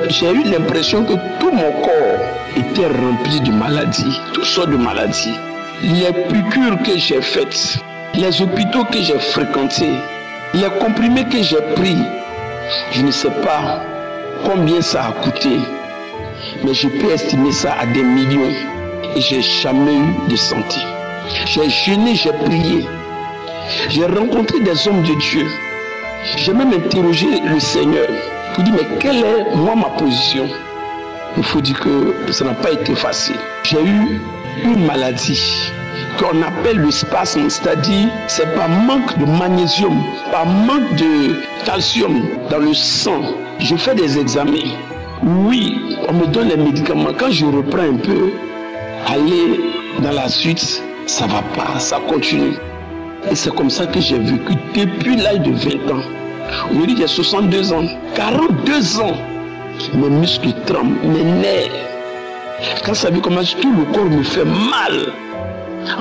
j'ai eu l'impression que tout mon corps était rempli de maladies, toutes sortes de maladies. Les piqûres que j'ai faites, les hôpitaux que j'ai fréquentés, les comprimés que j'ai pris, je ne sais pas combien ça a coûté, mais je peux estimer ça à des millions et j'ai jamais eu de santé. J'ai jeûné, j'ai prié, j'ai rencontré des hommes de Dieu, j'ai même interrogé le Seigneur pour dire mais quelle est moi ma position? Il faut dire que ça n'a pas été facile. J'ai eu une maladie qu'on appelle le spasme, c'est-à-dire c'est par manque de magnésium, par manque de calcium dans le sang. Je fais des examens. Oui, on me donne les médicaments. Quand je reprends un peu, aller dans la suite, ça ne va pas, ça continue. Et c'est comme ça que j'ai vécu depuis l'âge de 20 ans. Aujourd'hui, j'ai 62 ans, 42 ans. Mes muscles tremblent, mes nerfs. Quand ça veut commencer, tout le corps me fait mal.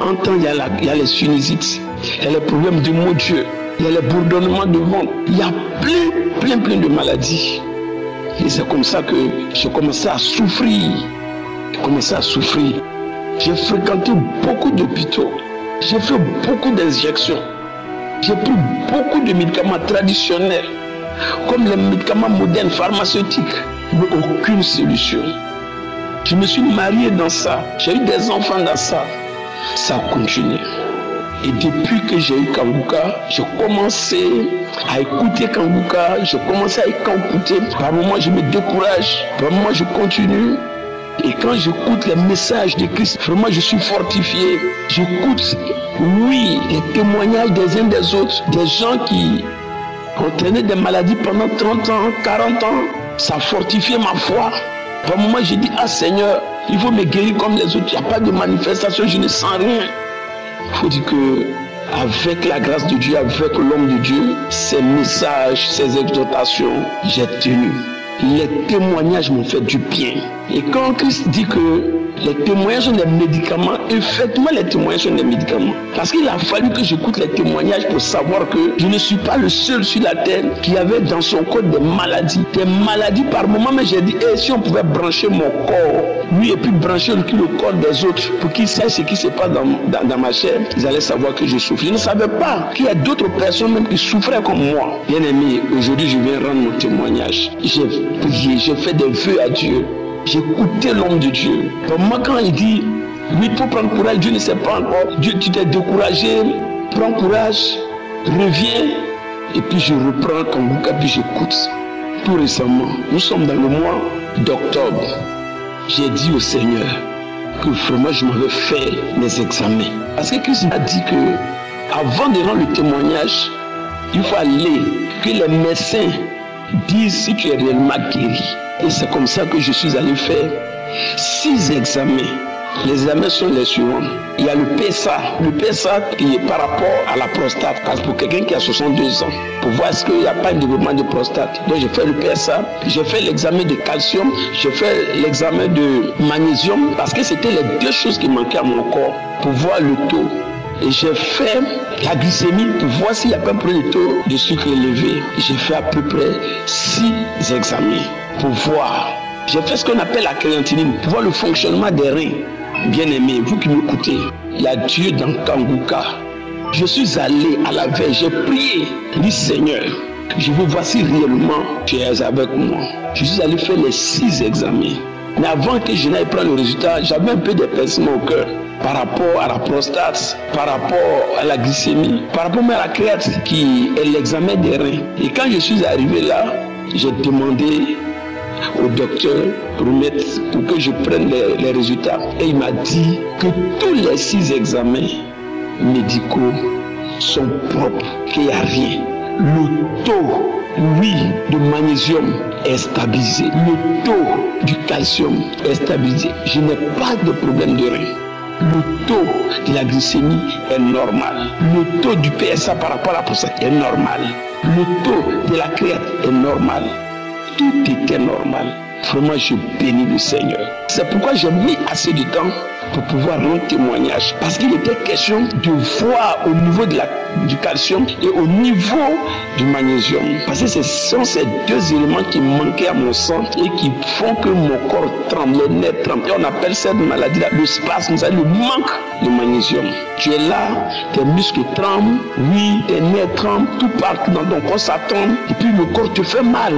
En temps, il y a les sinusites, il y a les problèmes de mon Dieu, il y a les bourdonnements de ventre, il y a plein de maladies. Et c'est comme ça que j'ai commencé à souffrir. J'ai fréquenté beaucoup d'hôpitaux, j'ai fait beaucoup d'injections, j'ai pris beaucoup de médicaments traditionnels, comme les médicaments modernes pharmaceutiques, mais aucune solution. Je me suis marié dans ça, j'ai eu des enfants dans ça. Ça a continué. Et depuis que j'ai eu Kanguka, j'ai commencé à écouter Kanguka, j'ai commencé à écouter. Par moments, je me décourage, par moments, je continue. Et quand j'écoute les messages de Christ, vraiment, je suis fortifié. J'écoute, oui, les témoignages des uns des autres, des gens qui ont traîné des maladies pendant 30 ans, 40 ans. Ça a fortifié ma foi. Par moments, j'ai dit, ah Seigneur, il faut me guérir comme les autres. Il n'y a pas de manifestation, je ne sens rien. Il faut dire que avec la grâce de Dieu, avec l'homme de Dieu, ces messages, ces exhortations, j'ai tenu. Les témoignages m'ont fait du bien. Et quand Christ dit que les témoignages sont des médicaments, effectivement les témoignages sont des médicaments. Parce qu'il a fallu que j'écoute les témoignages pour savoir que je ne suis pas le seul sur la terre qui avait dans son corps des maladies. Des maladies par moment, mais j'ai dit, si on pouvait brancher mon corps, lui, et puis brancher le corps des autres, pour qu'ils sachent ce qui se passe dans ma chair, ils allaient savoir que je souffre. Je ne savais pas qu'il y a d'autres personnes même qui souffraient comme moi. Bien aimé, aujourd'hui je viens rendre mon témoignage. J'ai prié, j'ai fait des vœux à Dieu. J'ai écouté l'homme de Dieu. Donc moi, quand il dit, oui, il faut prendre courage, Dieu ne sait pas encore. Dieu, tu t'es découragé, prends courage, reviens. Et puis je reprends Kanguka, puis j'écoute. Tout récemment, nous sommes dans le mois d'octobre. J'ai dit au Seigneur que vraiment je m'avais fait mes examens. Parce que Christ a dit que avant de rendre le témoignage, il faut aller, que les médecins disent si tu es réellement guéri. Et c'est comme ça que je suis allé faire 6 examens. Les examens sont les suivants. Il y a le PSA. Le PSA qui est par rapport à la prostate. Parce que pour quelqu'un qui a 62 ans, pour voir est-ce qu'il n'y a pas de développement de prostate. Donc j'ai fait le PSA. J'ai fait l'examen de calcium. J'ai fait l'examen de magnésium. Parce que c'était les 2 choses qui manquaient à mon corps. Pour voir le taux. Et j'ai fait la glycémie pour voir s'il n'y a pas un problème de taux de sucre élevé. J'ai fait à peu près 6 examens pour voir. J'ai fait ce qu'on appelle la créatinine, pour voir le fonctionnement des reins. Bien aimé, vous qui m'écoutez, il y a Dieu dans Kanguka. Je suis allé à la veille, j'ai prié, dit Seigneur, je veux voir si réellement tu es avec moi. Je suis allé faire les 6 examens. Mais avant que je n'aille prendre le résultat, j'avais un peu d'épaissement au cœur par rapport à la prostate, par rapport à la glycémie, par rapport à la créatine qui est l'examen des reins. Et quand je suis arrivé là, j'ai demandé au docteur pour que je prenne les résultats. Et il m'a dit que tous les 6 examens médicaux sont propres, qu'il n'y a rien. Le taux, oui, de magnésium est stabilisé. Le taux du calcium est stabilisé. Je n'ai pas de problème de rein. Le taux de la glycémie est normal. Le taux du PSA par rapport à la prostate est normal. Le taux de la créatine est normal. Tout était normal. Vraiment, je bénis le Seigneur. C'est pourquoi j'ai mis assez de temps pour pouvoir rendre témoignage. Parce qu'il était question de voir au niveau du calcium et au niveau du magnésium. Parce que ce sont ces deux éléments qui manquaient à mon sang et qui font que mon corps tremble, les nerfs tremblent. Et on appelle cette maladie-là le spasme, c'est le manque de magnésium. Tu es là, tes muscles tremblent, oui, tes nerfs tremblent, tout partout dans ton corps ça tremble et puis le corps te fait mal.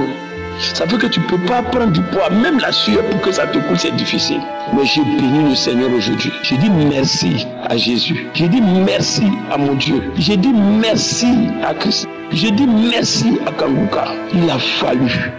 Ça veut que tu ne peux pas prendre du poids, même la sueur pour que ça te coule, c'est difficile. Mais j'ai béni le Seigneur aujourd'hui. J'ai dit merci à Jésus. J'ai dit merci à mon Dieu. J'ai dit merci à Christ. J'ai dit merci à Kanguka. Il a fallu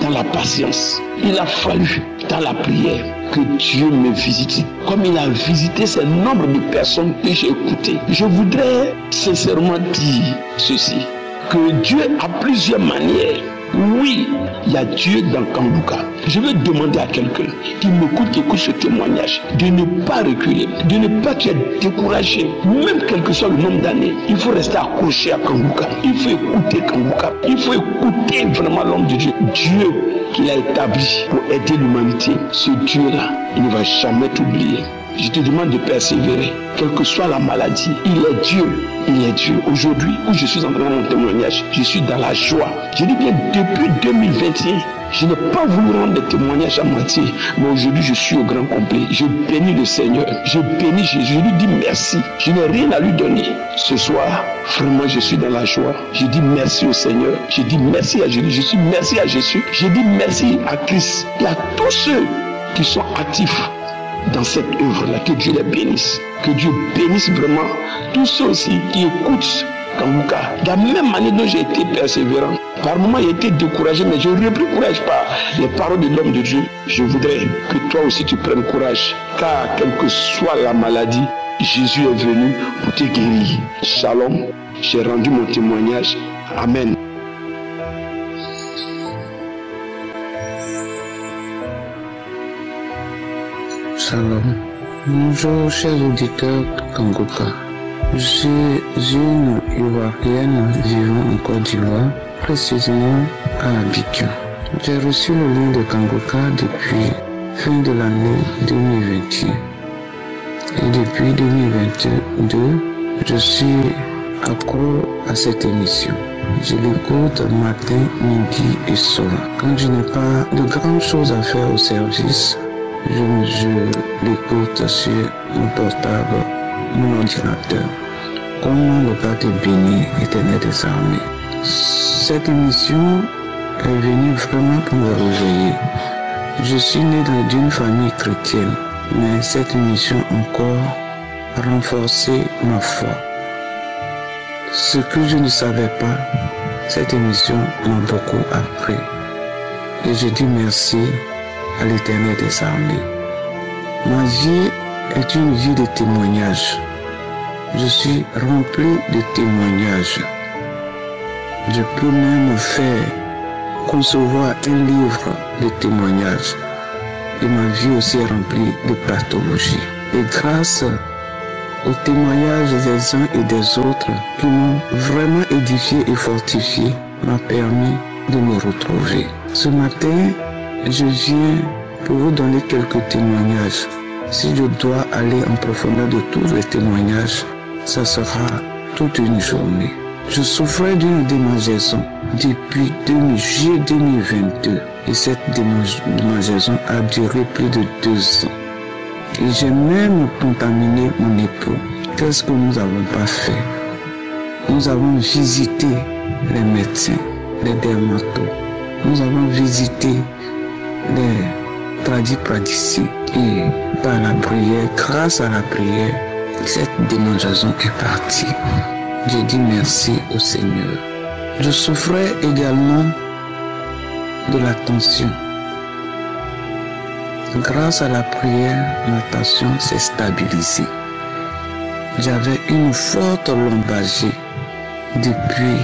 dans la patience, il a fallu dans la prière que Dieu me visite. Comme il a visité ce nombre de personnes que j'ai écoutées. Je voudrais sincèrement dire ceci, que Dieu a plusieurs manières. Oui, il y a Dieu dans Kanguka. Je veux demander à quelqu'un qui m'écoute, qui écoute ce témoignage, de ne pas reculer, de ne pas être découragé. Même quel que soit le nombre d'années, il faut rester accroché à Kanguka. Il faut écouter Kanguka. Il faut écouter vraiment l'homme de Dieu. Dieu qu'il a établi pour aider l'humanité. Ce Dieu-là, il ne va jamais t'oublier. Je te demande de persévérer, quelle que soit la maladie. Il est Dieu, il est Dieu. Aujourd'hui, où je suis en train de mon témoignage, je suis dans la joie. Je dis bien, depuis 2021, je n'ai pas voulu rendre des témoignages à moitié, mais aujourd'hui, je suis au grand complet. Je bénis le Seigneur, je bénis Jésus, je lui dis merci. Je n'ai rien à lui donner. Ce soir, vraiment, je suis dans la joie. Je dis merci au Seigneur, je dis merci à Jésus, je dis merci à Jésus, je dis merci à Christ et à tous ceux qui sont actifs dans cette œuvre-là, que Dieu les bénisse. Que Dieu bénisse vraiment tous ceux aussi qui écoutent Kanguka. De la même manière dont j'ai été persévérant, par moments j'ai été découragé, mais je ne repris courage par les paroles de l'homme de Dieu. Je voudrais que toi aussi tu prennes courage, car quelle que soit la maladie, Jésus est venu pour te guérir. Shalom, j'ai rendu mon témoignage. Amen. Shalom. Bonjour chers auditeurs de Kanguka. Je suis une Ivoirienne vivant en Côte d'Ivoire, précisément à Abidjan. J'ai reçu le lien de Kanguka depuis fin de l'année 2021. Et depuis 2022, je suis accro à cette émission. Je l'écoute matin, midi et soir. Quand je n'ai pas de grandes choses à faire au service, je l'écoute sur mon portable, mon ordinateur. Comment le Père te bénit, Éternel des armées. Cette émission est venue vraiment pour me réveiller. Je suis né d'une famille chrétienne, mais cette émission encore a renforcé ma foi. Ce que je ne savais pas, cette émission m'a beaucoup appris. Et je dis merci à l'Éternel des armées. Ma vie est une vie de témoignages. Je suis rempli de témoignages. Je peux même faire concevoir un livre de témoignages. Et ma vie aussi est remplie de pathologies. Et grâce aux témoignages des uns et des autres qui m'ont vraiment édifié et fortifié, m'a permis de me retrouver. Ce matin, je viens pour vous donner quelques témoignages. Si je dois aller en profondeur de tous les témoignages, ça sera toute une journée. Je souffrais d'une démangeaison depuis juillet 2022 et cette démangeaison a duré plus de 2 ans. Et j'ai même contaminé mon époux. Qu'est-ce que nous n'avons pas fait? Nous avons visité les médecins, les dermatos. Nous avons visité les pradicés. Et par la prière, grâce à la prière, cette démangeaison est partie. Je dis merci au Seigneur. Je souffrais également de la tension. Grâce à la prière, ma tension s'est stabilisée. J'avais une forte lombalgie depuis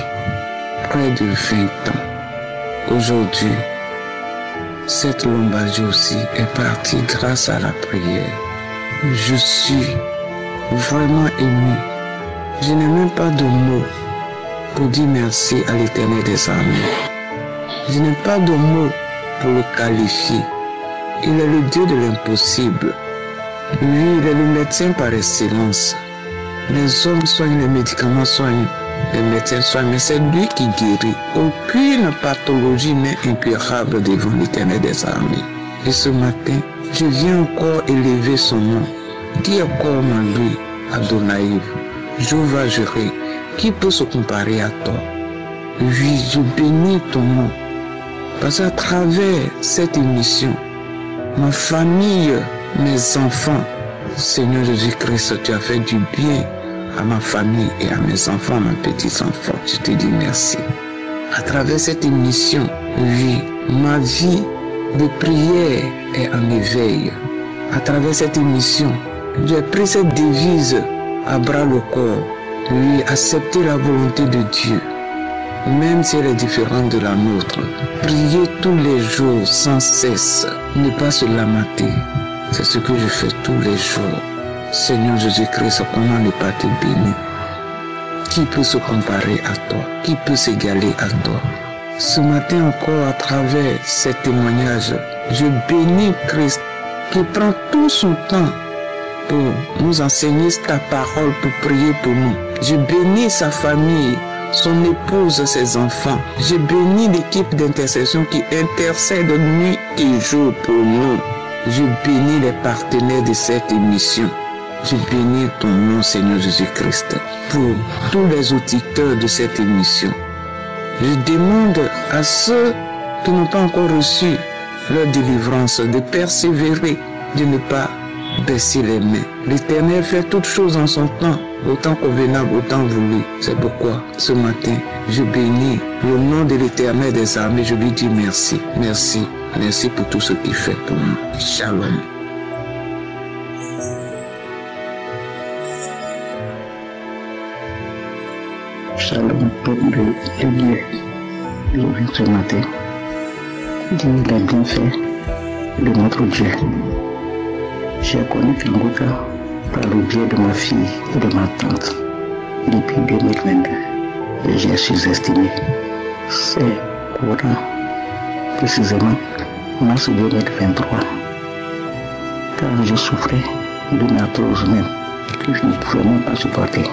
près de 20 ans. Aujourd'hui, cette lombalgie aussi est partie grâce à la prière. Je suis vraiment ému. Je n'ai même pas de mots pour dire merci à l'Éternel des armées. Je n'ai pas de mots pour le qualifier. Il est le Dieu de l'impossible. Oui, il est le médecin par excellence. Les hommes soignent, les médicaments soignent, les médecins soignent, mais c'est lui qui guérit. Aucune pathologie n'est incurable devant l'Éternel des armées. Et ce matin, je viens encore élever son nom. Qui est comme lui, Adonai, Jéhovah Jireh, qui peut se comparer à toi? Oui, je bénis ton nom. Parce qu'à travers cette émission, ma famille, mes enfants, Seigneur Jésus-Christ, tu as fait du bien à ma famille et à mes enfants, à mes petits-enfants. Je te dis merci. À travers cette émission, oui, ma vie de prière est en éveil. À travers cette émission, j'ai pris cette devise à bras le corps. Oui, accepter la volonté de Dieu, même si elle est différente de la nôtre. Prier tous les jours sans cesse, ne pas se lamenter. C'est ce que je fais tous les jours. Seigneur Jésus-Christ, comment ne pas te bénir? Qui peut se comparer à toi? Qui peut s'égaler à toi? Ce matin encore, à travers ces témoignages, je bénis Christ qui prend tout son temps pour nous enseigner ta parole, pour prier pour nous. Je bénis sa famille, son épouse, ses enfants. Je bénis l'équipe d'intercession qui intercède nuit et jour pour nous. Je bénis les partenaires de cette émission. Je bénis ton nom, Seigneur Jésus-Christ, pour tous les auditeurs de cette émission. Je demande à ceux qui n'ont pas encore reçu leur délivrance de persévérer, de ne pas baisser les mains. L'Éternel fait toutes choses en son temps, autant convenable, autant voulu. C'est pourquoi ce matin, je bénis le nom de l'Éternel des armées. Je lui dis merci, merci, merci pour tout ce qu'il fait pour nous. Shalom. Shalom, peuple de Dieu. Je viens ce matin dire les bienfaits de notre Dieu. J'ai connu Kanguka par le biais de ma fille et de ma tante depuis 2022 et j'ai sous-estimé. C'est courant, précisément mars 2023, car je souffrais d'une arthrose même que je ne pouvais même pas supporter.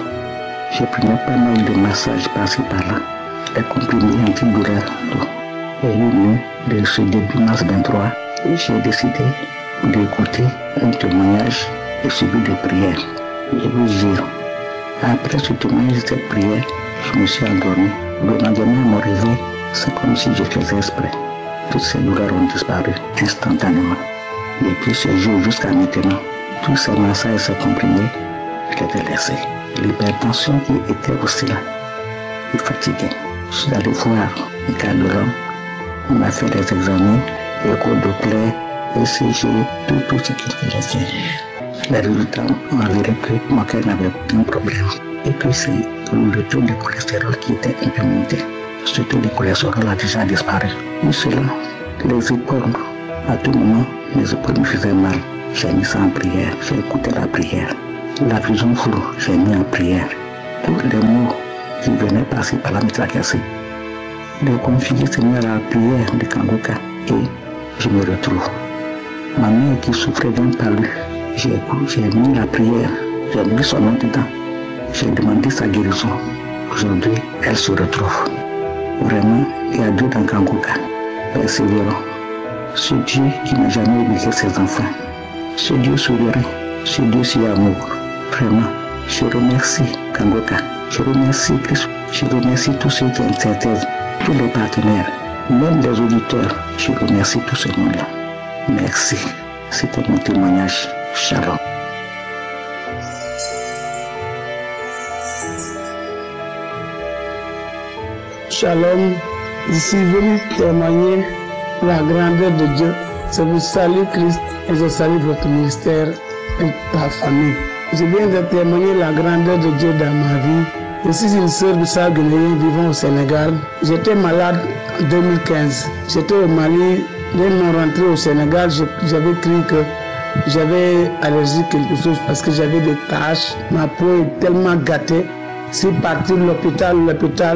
J'ai pris pas mal de massages par-ci par-là, des comprimés antidouleurs. Et le mieux de ce début mars 23, j'ai décidé d'écouter un témoignage et suivi de prières. Je vous jure, après ce témoignage de cette prière, je me suis endormi. Le lendemain, mon réveil, c'est comme si je faisais exprès. Toutes ces douleurs ont disparu instantanément. Depuis ce jour jusqu'à maintenant, tous ces massages et ces comprimés, je les ai laissés. L'hypertension qui était aussi là, me fatiguait. Je suis allé voir un cardiologue. On a fait des examens, écho Doppler, ECG, tout ce qu'il fallait faire. Les résultats ont avéré que mon cœur n'avait aucun problème. Et que c'est le taux de cholestérol qui était un peu monté. Ce taux de cholestérol a déjà disparu. Mais cela, les épaules, à tout moment, mes épaules me faisaient mal. J'ai mis ça en prière, j'ai écouté la prière. La vision floue, j'ai mis en prière. Tous les mots qui venaient passer par la me tracasser. Je confie Seigneur à la prière de Kanguka et je me retrouve. Ma mère qui souffrait d'un palu, j'ai mis la prière, j'ai mis son nom dedans. J'ai demandé sa guérison. Aujourd'hui, elle se retrouve. Vraiment, il y a Dieu dans Kanguka. Persévérant. Ce Dieu qui n'a jamais oublié ses enfants. Ce Dieu souverain. Ce Dieu si amour. Vraiment, je remercie Kanguka. Je remercie Christ. Je remercie tous ceux qui intercèdent, tous les partenaires, même les auditeurs. Je remercie tout ce monde-là. Merci. C'était mon témoignage. Shalom. Shalom. Je suis venu témoigner la grandeur de Dieu. Je vous salue Christ et je salue votre ministère et ta famille. Je viens de témoigner la grandeur de Dieu dans ma vie. Je suis une sœur de Bissau guinéen vivant au Sénégal. J'étais malade en 2015. J'étais au Mali. Dès mon rentrée au Sénégal, j'avais cru que j'avais allergie quelque chose parce que j'avais des taches. Ma peau est tellement gâtée. Je suis parti de l'hôpital,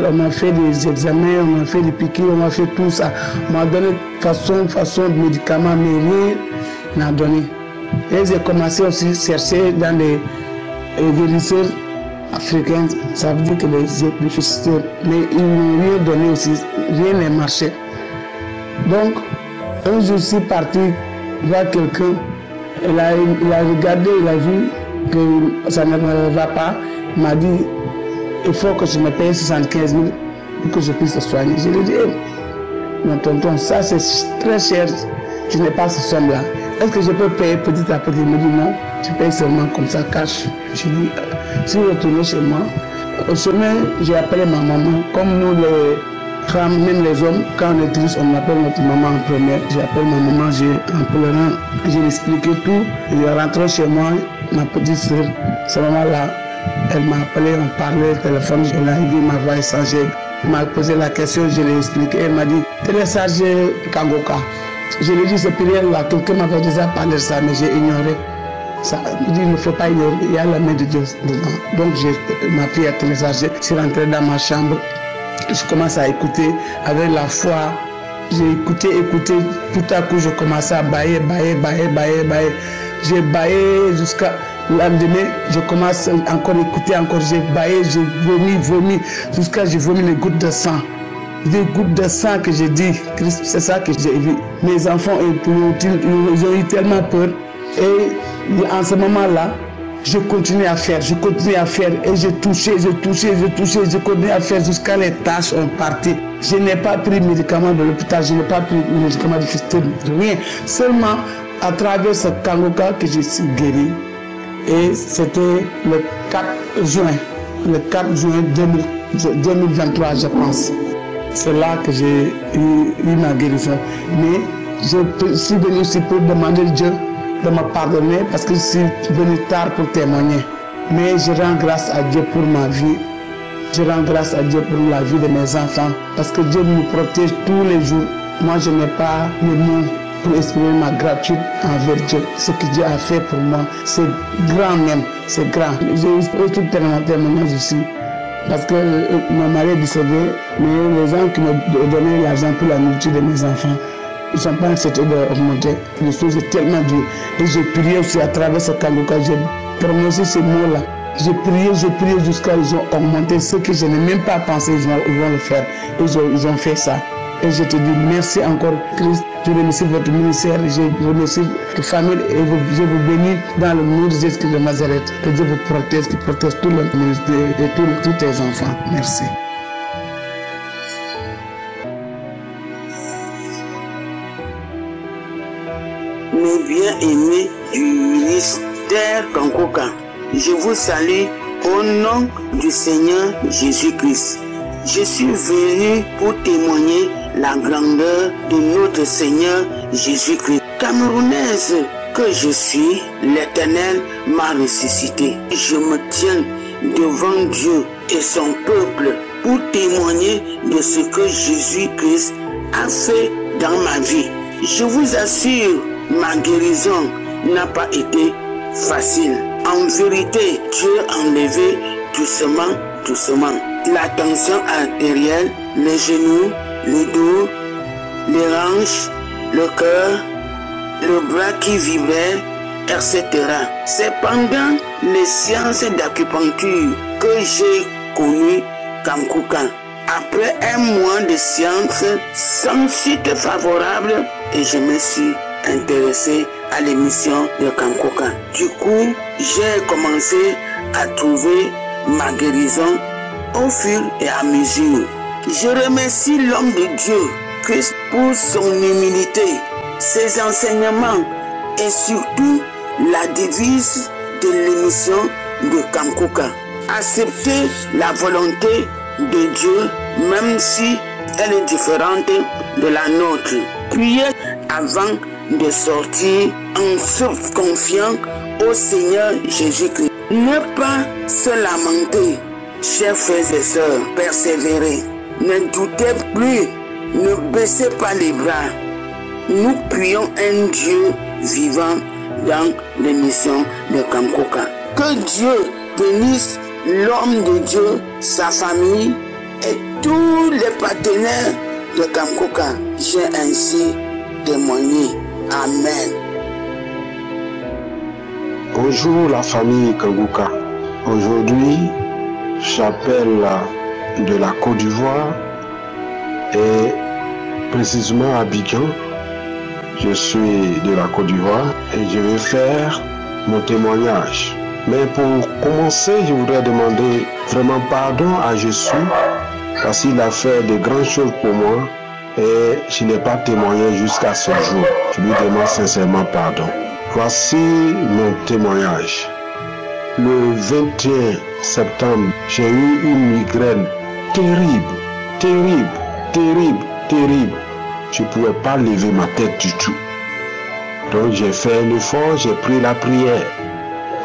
on m'a fait des examens, on m'a fait des piqûres, on m'a fait tout ça. On m'a donné façon de médicaments, mais rien n'a donné. Et j'ai commencé aussi à chercher dans les guérisseurs africains, ça veut dire que les épiciers, mais ils n'ont rien donné aussi, rien n'a marché. Donc, un jour, je suis parti voir quelqu'un, il a regardé, il a vu que ça ne va pas, il m'a dit, il faut que je me paye 75 000 pour que je puisse le soigner. Je lui ai dit, mon tonton, ça c'est très cher, je n'ai pas ce somme-là. Est-ce que je peux payer petit à petit? Il me dit non, tu payes seulement comme ça, cash. Je dis, je suis retourné chez moi. Au chemin, j'ai appelé ma maman. Comme nous, les femmes, même les hommes, quand on est triste, on appelle notre maman en première. J'ai appelé ma maman, en pleurant, j'ai expliqué tout. Il est rentré chez moi, ma petite soeur, ce moment-là, elle m'a appelé, on parlait au téléphone, je l'ai vu, ma voix est changée. Elle m'a posé la question, je l'ai expliqué. Elle m'a dit, téléchargez Kangoka. Je lui ai dit, cette prière-là, quelqu'un m'avait déjà parlé de ça, mais j'ai ignoré. Ça, il dit, il ne faut pas ignorer, il y a la main de Dieu dedans. Donc, ma fille a téléchargé, je suis rentré dans ma chambre, je commence à écouter avec la foi. J'ai écouté, tout à coup, je commençais à bailler. J'ai baillé jusqu'à le lendemain, je commence encore à écouter, j'ai baillé, j'ai vomi, jusqu'à j'ai vomi les gouttes de sang. Des gouttes de sang que j'ai dit, Christ, c'est ça que j'ai vu. Mes enfants, ils ont eu tellement peur. Et en ce moment-là, je continue à faire, et j'ai touché, je continue à faire jusqu'à les tâches ont parti. Je n'ai pas pris médicaments de l'hôpital, je n'ai pas pris médicaments de fistule, rien. Seulement à travers ce Kangoka que je suis guéri. Et c'était le 4 juin 2023, je pense. C'est là que j'ai eu ma guérison. Mais je suis venu aussi pour demander à Dieu de me pardonner parce que je suis venu tard pour témoigner. Mais je rends grâce à Dieu pour ma vie. Je rends grâce à Dieu pour la vie de mes enfants parce que Dieu me protège tous les jours. Moi, je n'ai pas le mot pour exprimer ma gratitude envers Dieu. Ce que Dieu a fait pour moi, c'est grand même, c'est grand. J'ai eu tout témoignage ici. Parce que mon mari est décédé, mais les gens qui m'ont donné l'argent pour la nourriture de mes enfants, ils ne sont pas acceptés d'augmenter. Les choses sont tellement dures. Et j'ai prié aussi à travers ce Kangoka, j'ai prononcé ces mots-là. J'ai prié jusqu'à ce qu'ils ont augmenté. Ce que je n'ai même pas pensé, ils vont le faire. Ils ont fait ça. Et je te dis merci encore, Christ. Je remercie votre ministère, je remercie votre famille et je vous bénis dans le nom de Jésus de Nazareth. Que Dieu vous protège, qu'il protège tout le ministère et tous tes enfants. Merci. Mes bien-aimés du ministère Kangoka, je vous salue au nom du Seigneur Jésus-Christ. Je suis venu pour témoigner la grandeur de notre Seigneur Jésus-Christ. Camerounaise que je suis, l'Éternel m'a ressuscité. Je me tiens devant Dieu et son peuple pour témoigner de ce que Jésus-Christ a fait dans ma vie. Je vous assure, ma guérison n'a pas été facile. En vérité, Dieu a enlevé doucement la tension artérielle, les genoux, le dos, les hanches, le cœur, le bras qui vibrait, etc. C'est pendant les séances d'acupuncture que j'ai connu Kangoka. Après un mois de séances sans suite favorable, et je me suis intéressé à l'émission de Kangoka. Du coup, j'ai commencé à trouver ma guérison au fur et à mesure. Je remercie l'homme de Dieu, Christ, pour son humilité, ses enseignements et surtout la devise de l'émission de Kangoka. Accepter la volonté de Dieu, même si elle est différente de la nôtre. Prier avant de sortir en se confiant au Seigneur Jésus-Christ. Ne pas se lamenter. Chers frères et sœurs, persévérez. Ne doutez plus, ne baissez pas les bras. Nous prions un Dieu vivant dans l'émission de Kangoka. Que Dieu bénisse l'homme de Dieu, sa famille et tous les partenaires de Kangoka. J'ai ainsi témoigné. Amen. Bonjour la famille Kanguka. Aujourd'hui, j'appelle de la Côte d'Ivoire et précisément à Abidjan. Je suis de la Côte d'Ivoire et je vais faire mon témoignage. Mais pour commencer, je voudrais demander vraiment pardon à Jésus parce qu'il a fait de grandes choses pour moi et je n'ai pas témoigné jusqu'à ce jour. Je lui demande sincèrement pardon. Voici mon témoignage. Le 21 septembre, j'ai eu une migraine terrible. Je ne pouvais pas lever ma tête du tout. Donc j'ai fait un effort, j'ai pris la prière.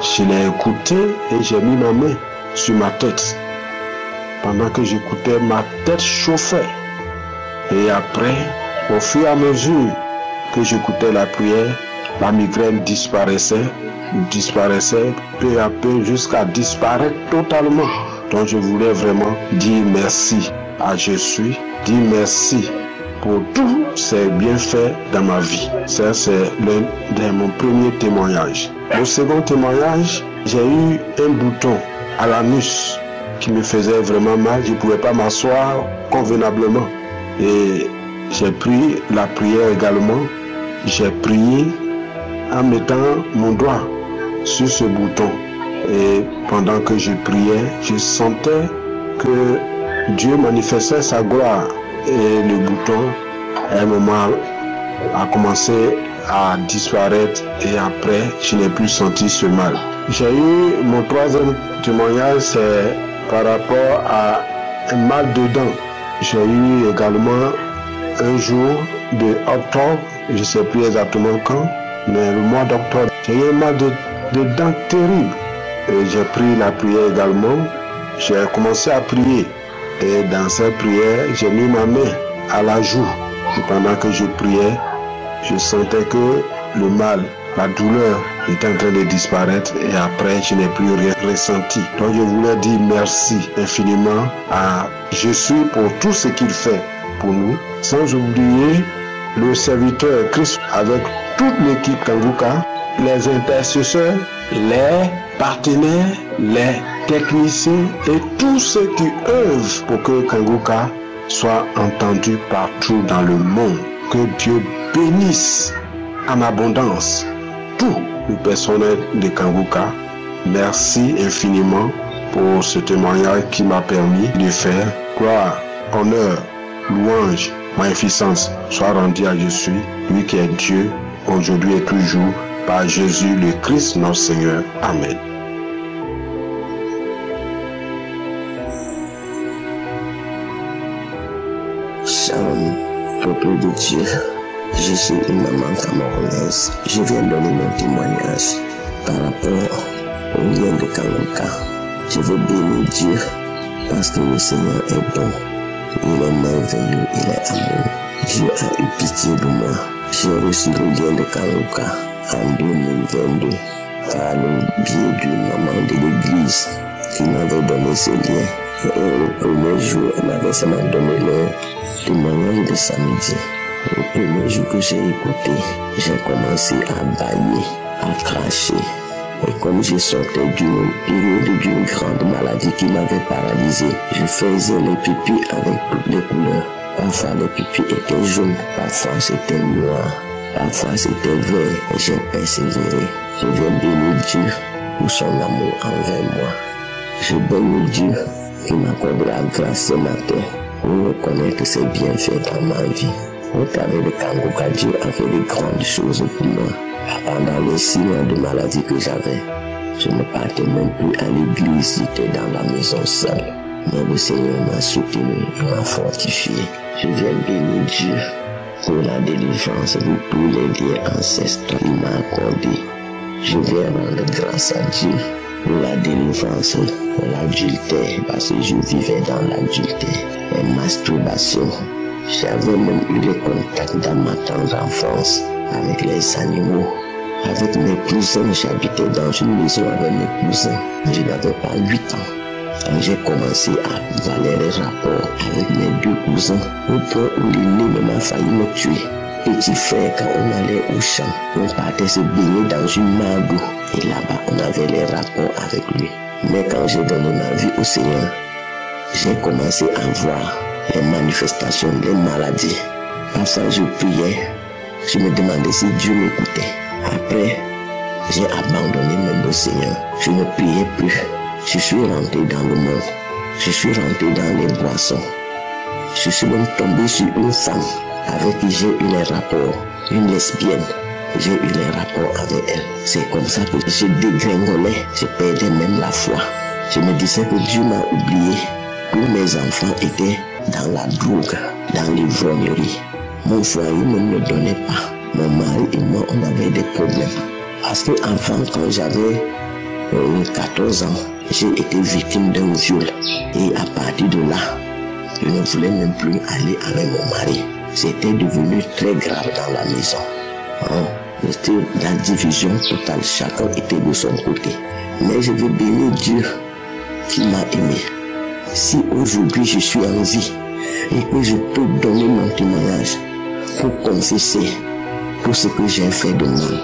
Je l'ai écouté et j'ai mis ma main sur ma tête. Pendant que j'écoutais, ma tête chauffait. Et après, au fur et à mesure que j'écoutais la prière, la migraine disparaissait peu à peu jusqu'à disparaître totalement. Donc je voulais vraiment dire merci à Jésus, dire merci pour tous ces bienfaits dans ma vie. Ça, c'est l'un de mon premier témoignage. Le second témoignage, j'ai eu un bouton à l'anus qui me faisait vraiment mal. Je ne pouvais pas m'asseoir convenablement. Et j'ai pris la prière également. J'ai prié en mettant mon doigt sur ce bouton. Et pendant que je priais, je sentais que Dieu manifestait sa gloire. Et le bouton, à un moment, a commencé à disparaître et après, je n'ai plus senti ce mal. J'ai eu mon troisième témoignage, c'est par rapport à un mal de dents. J'ai eu également un jour de octobre, je ne sais plus exactement quand, mais le mois d'octobre, j'ai eu un mal de dents terrible. Et j'ai pris la prière également, j'ai commencé à prier. Et dans cette prière, j'ai mis ma main à la joue. Et pendant que je priais, je sentais que le mal, la douleur était en train de disparaître et après, je n'ai plus rien ressenti. Donc, je voulais dire merci infiniment à Jésus pour tout ce qu'il fait pour nous, sans oublier le serviteur Christ avec toute l'équipe Kanguka, les intercesseurs, les partenaires, les techniciens et tous ceux qui œuvrent pour que Kanguka soit entendu partout dans le monde. Que Dieu bénisse en abondance tout le personnel de Kanguka. Merci infiniment pour ce témoignage qui m'a permis de faire. Gloire, honneur, louange, magnificence soit rendue à Jésus, lui qui est Dieu, aujourd'hui et toujours, par Jésus le Christ, notre Seigneur. Amen. Shalom, peuple de Dieu. Je suis une maman camerounaise. Je viens donner mon témoignage par rapport au lien de Kanguka. Je veux bénir Dieu parce que le Seigneur est bon. Il est merveilleux, il est amour. Dieu a eu pitié de moi. J'ai reçu le lien de Kanguka en 2022 par le biais d'une maman de l'église qui m'avait donné ce lien. Et le premier jour, elle m'avait seulement donné le témoignage de samedi. Le premier jour que j'ai écouté, j'ai commencé à bailler, à cracher. Et comme je sortais d'une période d'une grande maladie qui m'avait paralysé, je faisais les pipis avec toutes les couleurs. Parfois les pipis étaient jaunes, parfois c'était noir, parfois c'était vert et j'ai persévéré. Je veux bénir Dieu pour son amour envers moi. Je bénis Dieu qui m'accorde la grâce ce matin pour reconnaître ses bienfaits dans ma vie. Au travers de Kanguka, Dieu a fait de grandes choses pour moi. Pendant les 6 mois de maladie que j'avais, je ne partais même plus à l'église, j'étais dans la maison seule. Mais le Seigneur m'a soutenu et m'a fortifié. Je viens bénir Dieu pour la délivrance de tous les liens ancestraux qu'il m'a accordés. Je viens rendre grâce à Dieu pour la délivrance de l'adultère, parce que je vivais dans l'adultère, la masturbation. J'avais même eu des contacts dans ma tendre enfance avec les animaux, avec mes cousins. J'habitais dans une maison avec mes cousins. Je n'avais pas 8 ans. Quand j'ai commencé à avoir les rapports avec mes 2 cousins, au point où l'aîné m'a failli me tuer. petit frère, quand on allait au champ, on partait se baigner dans une mare d'eau. Et là-bas, on avait les rapports avec lui. Mais quand j'ai donné ma vie au Seigneur, j'ai commencé à voir les manifestations, les maladies. Parfois, je priais, je me demandais si Dieu m'écoutait. Après, j'ai abandonné même le Seigneur. Je ne priais plus. Je suis rentré dans le monde. Je suis rentré dans les boissons. Je suis même tombé sur une femme avec qui j'ai eu les rapports, une lesbienne. J'ai eu les rapports avec elle. C'est comme ça que je dégringolais, je perdais même la foi. Je me disais que Dieu m'a oublié. Tous mes enfants étaient dans la drogue, dans l'ivrognerie. Mon foyer ne me donnait pas. Mon mari et moi, on avait des problèmes. Parce qu'enfant, quand j'avais 14 ans, j'ai été victime d'un viol. Et à partir de là, je ne voulais même plus aller avec mon mari. C'était devenu très grave dans la maison. C'était la division totale. Chacun était de son côté. Mais je veux bénir Dieu qui m'a aimé. Si aujourd'hui je suis en vie et que je peux donner mon témoignage pour confesser tout ce que j'ai fait de mal.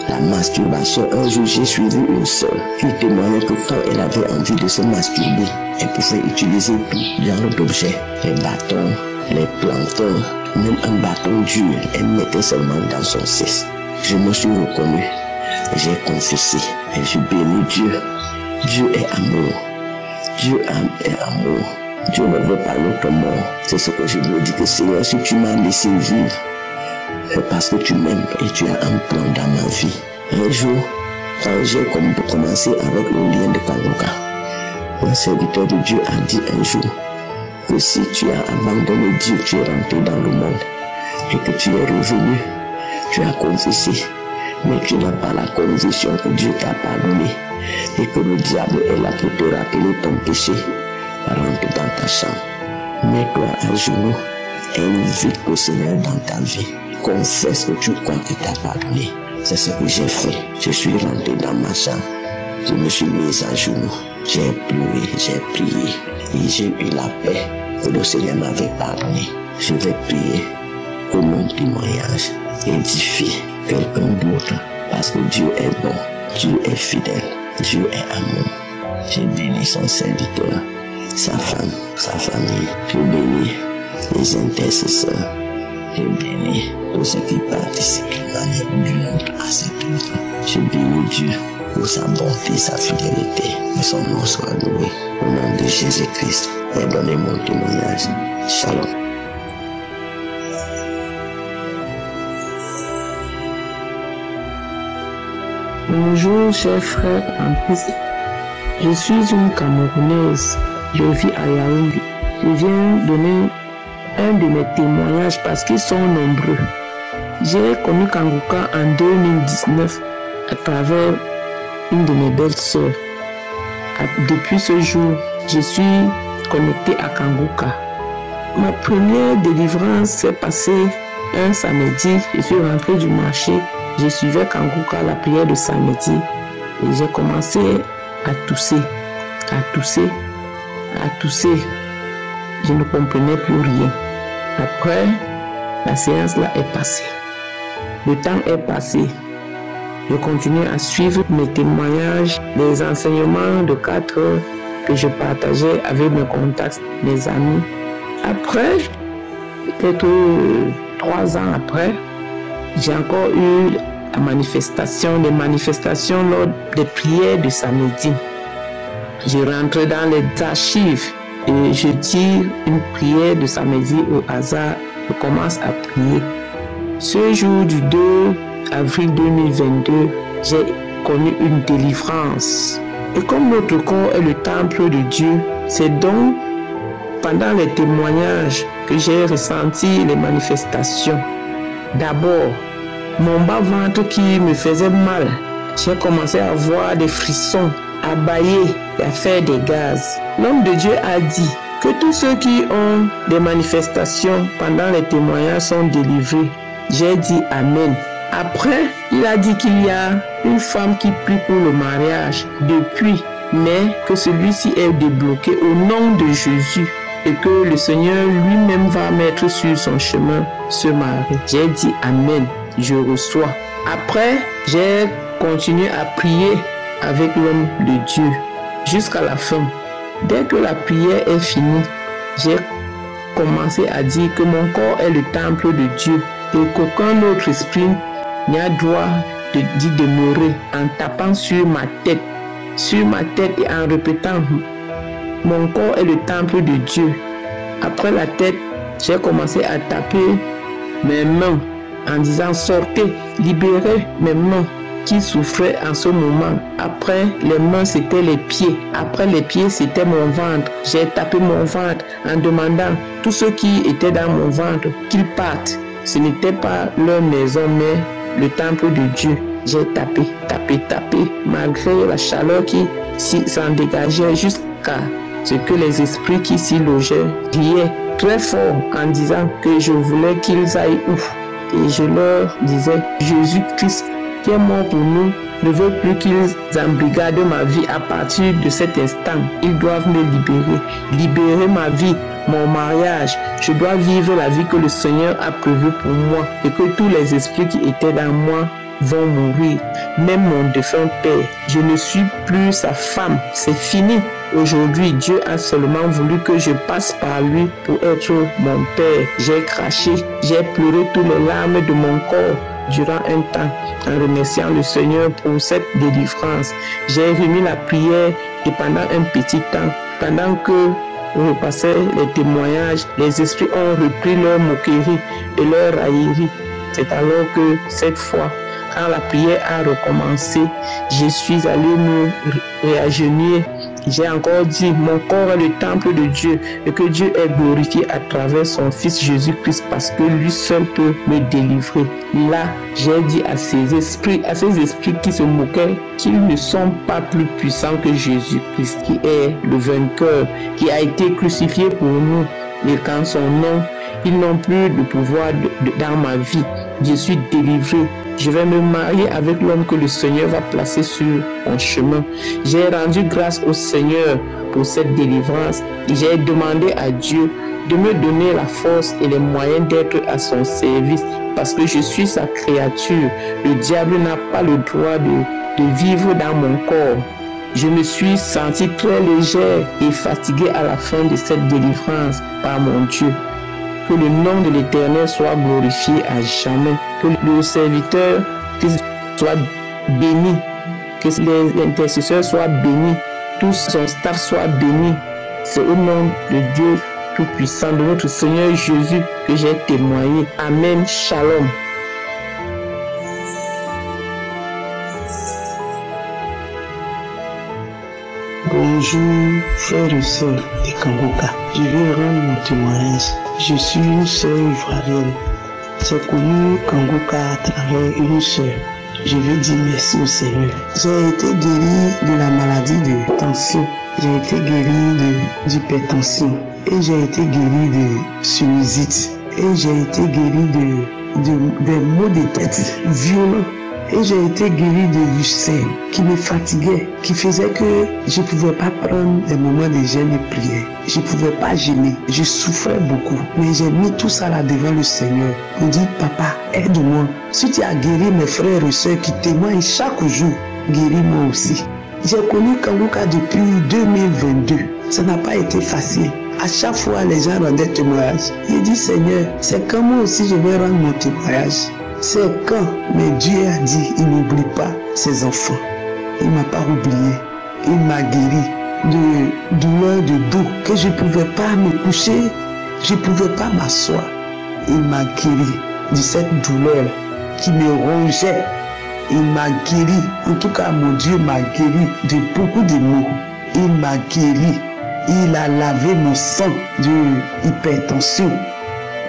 La masturbation, un jour j'ai suivi une sœur qui témoignait que quand elle avait envie de se masturber, elle pouvait utiliser tout genre d'objets, les bâtons, les plantons, même un bâton dur, elle mettait seulement dans son sexe. Je me suis reconnu, j'ai confessé et je bénis Dieu. Dieu est amour. Dieu est amour. Dieu ne veut pas notre mort. C'est ce que je me dis que Seigneur, si tu m'as laissé vivre, c'est parce que tu m'aimes et tu as un plan dans ma vie. Un jour, quand j'ai commencé avec le lien de Kanguka, un serviteur de Dieu a dit un jour que si tu as abandonné Dieu, tu es rentré dans le monde et que tu es revenu, tu as confessé, mais tu n'as pas la conviction que Dieu t'a pardonné et que le diable est là pour te rappeler ton péché. Rentre dans ta chambre, mets-toi à genoux et invite le Seigneur dans ta vie. Confesse que tu crois qu'il t'a pardonné. C'est ce que j'ai fait. Je suis rentré dans ma chambre. Je me suis mis à genoux. J'ai pleuré, j'ai prié. Et j'ai eu la paix que le Seigneur m'avait pardonné. Je vais prier que mon témoignage édifie quelqu'un d'autre. Parce que Dieu est bon. Dieu est fidèle. Dieu est amour. J'ai béni son serviteur, sa femme, sa famille. Je bénis les intercesseurs. Je bénis tous ceux qui participent de manière brillante à cette œuvre. Je bénis Dieu pour sa bonté, sa fidélité. Que son nom soit loué. Au nom de Jésus-Christ, et donnez mon témoignage. Shalom. Bonjour, chers frères en Christ. Je suis une Camerounaise. Je vis à Yaoundé. Je viens donner un de mes témoignages parce qu'ils sont nombreux. J'ai connu Kanguka en 2019 à travers une de mes belles sœurs. Depuis ce jour, je suis connectée à Kanguka. Ma première délivrance s'est passée un samedi. Je suis rentrée du marché. Je suivais Kanguka, la prière de samedi. Et j'ai commencé à tousser. Je ne comprenais plus rien. Après, la séance là est passée. Le temps est passé. Je continue à suivre mes témoignages, les enseignements de 4 heures que je partageais avec mes contacts, mes amis. Après, peut-être 3 ans après, j'ai encore eu des manifestations lors des prières de samedi. Je rentre dans les archives et je tire une prière de samedi au hasard. Je commence à prier. Ce jour du 2 avril 2022, j'ai connu une délivrance. Et comme notre corps est le temple de Dieu, c'est donc pendant les témoignages que j'ai ressenti les manifestations. D'abord, mon bas-ventre qui me faisait mal, j'ai commencé à avoir des frissons, à bâiller et à faire des gaz. L'homme de Dieu a dit que tous ceux qui ont des manifestations pendant les témoignages sont délivrés. J'ai dit Amen. Après, il a dit qu'il y a une femme qui prie pour le mariage depuis, mais que celui-ci est débloqué au nom de Jésus. et que le Seigneur lui-même va mettre sur son chemin ce mari. J'ai dit Amen, je reçois. Après, j'ai continué à prier avec l'homme de Dieu jusqu'à la fin. Dès que la prière est finie, j'ai commencé à dire que mon corps est le temple de Dieu et qu'aucun autre esprit n'a droit d'y demeurer, en tapant sur ma tête et en répétant mon corps est le temple de Dieu. Après la tête, j'ai commencé à taper mes mains en disant sortez, libérez mes mains qui souffraient en ce moment. Après les mains, c'était les pieds. Après les pieds, c'était mon ventre. J'ai tapé mon ventre en demandant tous ceux qui étaient dans mon ventre qu'ils partent. Ce n'était pas leur maison, mais le temple de Dieu. J'ai tapé, malgré la chaleur qui s'en dégageait jusqu'à ce que les esprits qui s'y logeaient riaient très fort en disant que je voulais qu'ils aillent où. Et je leur disais, Jésus-Christ qui est mort pour nous ne veut plus qu'ils embrigadent ma vie à partir de cet instant. Ils doivent me libérer ma vie, mon mariage. Je dois vivre la vie que le Seigneur a prévue pour moi et que tous les esprits qui étaient dans moi vont mourir. Même mon défunt père, je ne suis plus sa femme. C'est fini. Aujourd'hui, Dieu a seulement voulu que je passe par lui pour être mon père. J'ai craché, j'ai pleuré toutes les larmes de mon corps durant un temps en remerciant le Seigneur pour cette délivrance. J'ai remis la prière et pendant un petit temps, pendant que repassaient les témoignages, les esprits ont repris leur moquerie et leur raillerie. C'est alors que cette fois, quand la prière a recommencé, je suis allé me réagenouiller. J'ai encore dit, mon corps est le temple de Dieu et que Dieu est glorifié à travers son Fils Jésus-Christ parce que lui seul peut me délivrer. Là, j'ai dit à ces esprits qui se moquaient qu'ils ne sont pas plus puissants que Jésus-Christ qui est le vainqueur, qui a été crucifié pour nous. Et qu'en son nom, ils n'ont plus de pouvoir dans ma vie. Je suis délivré. Je vais me marier avec l'homme que le Seigneur va placer sur mon chemin. J'ai rendu grâce au Seigneur pour cette délivrance. J'ai demandé à Dieu de me donner la force et les moyens d'être à son service parce que je suis sa créature. Le diable n'a pas le droit de vivre dans mon corps. Je me suis senti très légère et fatiguée à la fin de cette délivrance par mon Dieu. Que le nom de l'Éternel soit glorifié à jamais. Que le serviteur soit béni. Que les intercesseurs soient bénis. Tout son staff soit béni. C'est au nom de Dieu Tout-Puissant, de notre Seigneur Jésus, que j'ai témoigné. Amen. Shalom. Bonjour, frères et sœurs de Kangoka. Je vais rendre mon témoignage. Je suis une sœur ivoirienne. J'ai connu Kangoka à travers une sœur. Je veux dire merci au Seigneur. J'ai été guéri de la maladie de tension. J'ai été guéri d'hypertension. Et j'ai été guéri de sinusite. Et j'ai été guéri des maux de tête violents. Et j'ai été guéri de l'ulcère qui me fatiguait, qui faisait que je ne pouvais pas prendre des moments de jeûne et prière. Je ne pouvais pas jeûner. Je souffrais beaucoup. Mais j'ai mis tout ça là devant le Seigneur. Je dis, papa, aide-moi. Si tu as guéri mes frères et sœurs qui témoignent chaque jour, guéris-moi aussi. J'ai connu Kangoka depuis 2022. Ça n'a pas été facile. À chaque fois, les gens rendaient témoignage. J'ai dit, Seigneur, c'est quand moi aussi je vais rendre mon témoignage. C'est quand, mais Dieu a dit, il n'oublie pas ses enfants. Il ne m'a pas oublié. Il m'a guéri de douleurs de dos, que je ne pouvais pas me coucher, je ne pouvais pas m'asseoir. Il m'a guéri de cette douleur qui me rongeait. Il m'a guéri, en tout cas mon Dieu m'a guéri de beaucoup de maux. Il m'a guéri, il a lavé mon sang de hypertension.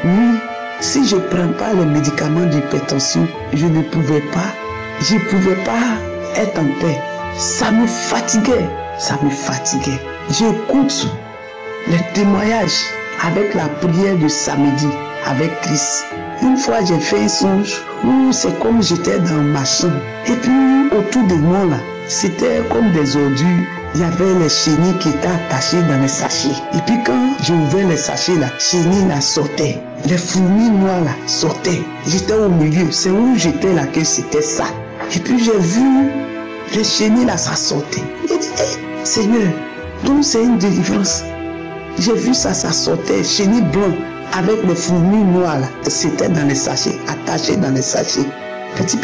Oui. Si je ne prends pas les médicaments d'hypertension, je ne pouvais pas être en paix. Ça me fatiguait. J'écoute les témoignages avec la prière de samedi avec Christ. Une fois, j'ai fait un songe où c'est comme j'étais dans ma chambre. Et puis, autour de moi, là, c'était comme des ordures il y avait les chenilles qui étaient attachées dans les sachets. Et puis quand j'ai ouvert les sachets, la chenille là sortait. Les fourmis noires là sortaient. J'étais au milieu. C'est où j'étais là que c'était ça. Et puis j'ai vu les chenilles là, ça sortait. J'ai dit, hey, Seigneur, donc c'est une délivrance. J'ai vu ça, ça sortait. Chenilles blancs avec les fourmis noires là. C'était dans les sachets, attachées dans les sachets. Petit.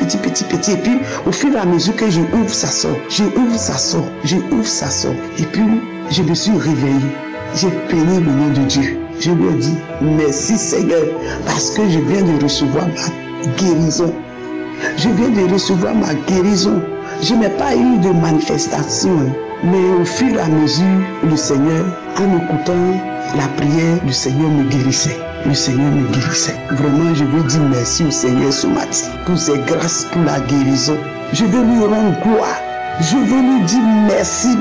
Et puis, au fur et à mesure que je ouvre, ça sort. Je ouvre, ça sort. Je ouvre, ça sort. Et puis, je me suis réveillé. J'ai béni le nom de Dieu. Je lui ai dit, merci Seigneur, parce que je viens de recevoir ma guérison. Je viens de recevoir ma guérison. Je n'ai pas eu de manifestation. Mais au fur et à mesure, le Seigneur, en écoutant la prière, le Seigneur me guérissait. Le Seigneur me guérissait. Vraiment, je veux dire merci au Seigneur ce matin pour ses grâces, pour la guérison. Je veux lui rendre gloire. Je veux lui dire merci.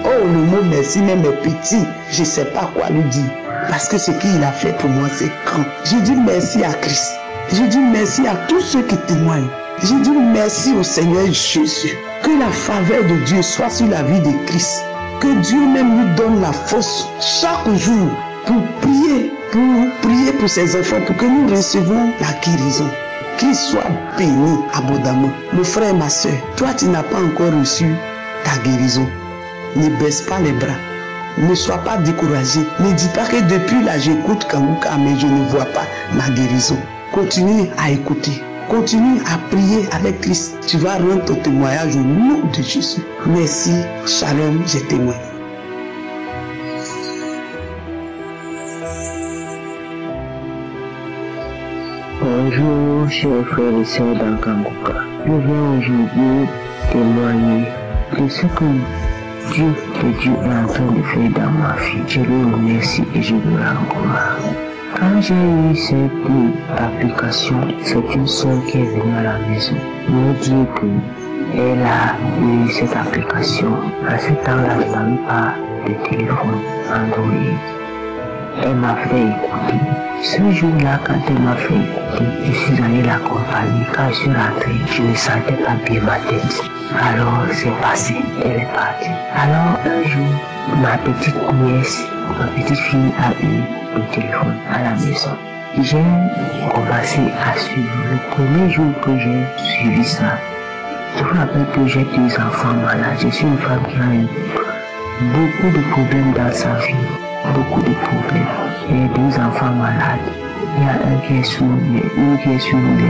Oh, le mot merci même est petit. Je ne sais pas quoi lui dire. Parce que ce qu'il a fait pour moi, c'est grand. Je dis merci à Christ. Je dis merci à tous ceux qui témoignent. Je dis merci au Seigneur Jésus. Que la faveur de Dieu soit sur la vie de Christ. Que Dieu même lui donne la force chaque jour pour prier pour ses enfants, pour que nous recevons la guérison. Qu'il soit béni abondamment. Mon frère et ma soeur, toi tu n'as pas encore reçu ta guérison. Ne baisse pas les bras. Ne sois pas découragé. Ne dis pas que depuis là j'écoute Kanguka mais je ne vois pas ma guérison. Continue à écouter. Continue à prier avec Christ. Tu vas rendre ton témoignage au nom de Jésus. Merci. Shalom, je témoigne. Bonjour, chers frères et sœurs d'Ankanguka. Je viens aujourd'hui témoigner de ce que Dieu est en train de faire dans ma vie. Je le remercie et je le rends gloire. Quand j'ai eu cette application, c'est une soeur qui est venue à la maison me dire qu'elle a eu cette application. À ce temps-là, je n'avais pas de téléphone Android. Elle m'a fait écouter. Ce jour-là, quand elle m'a fait écouter, je suis allé l'accompagner. Quand je suis rentré, je ne sentais pas bien ma tête. Alors, c'est passé, elle est partie. Alors, un jour, ma petite nièce, ma petite fille a eu le téléphone à la maison. J'ai commencé à suivre. Le premier jour que j'ai suivi ça, je vous rappelle que j'ai 2 enfants malades. Je suis une femme qui a eu beaucoup de problèmes dans sa vie. Beaucoup de problèmes. J'ai 2 enfants malades. Il y a un qui est sourd, une qui est sourde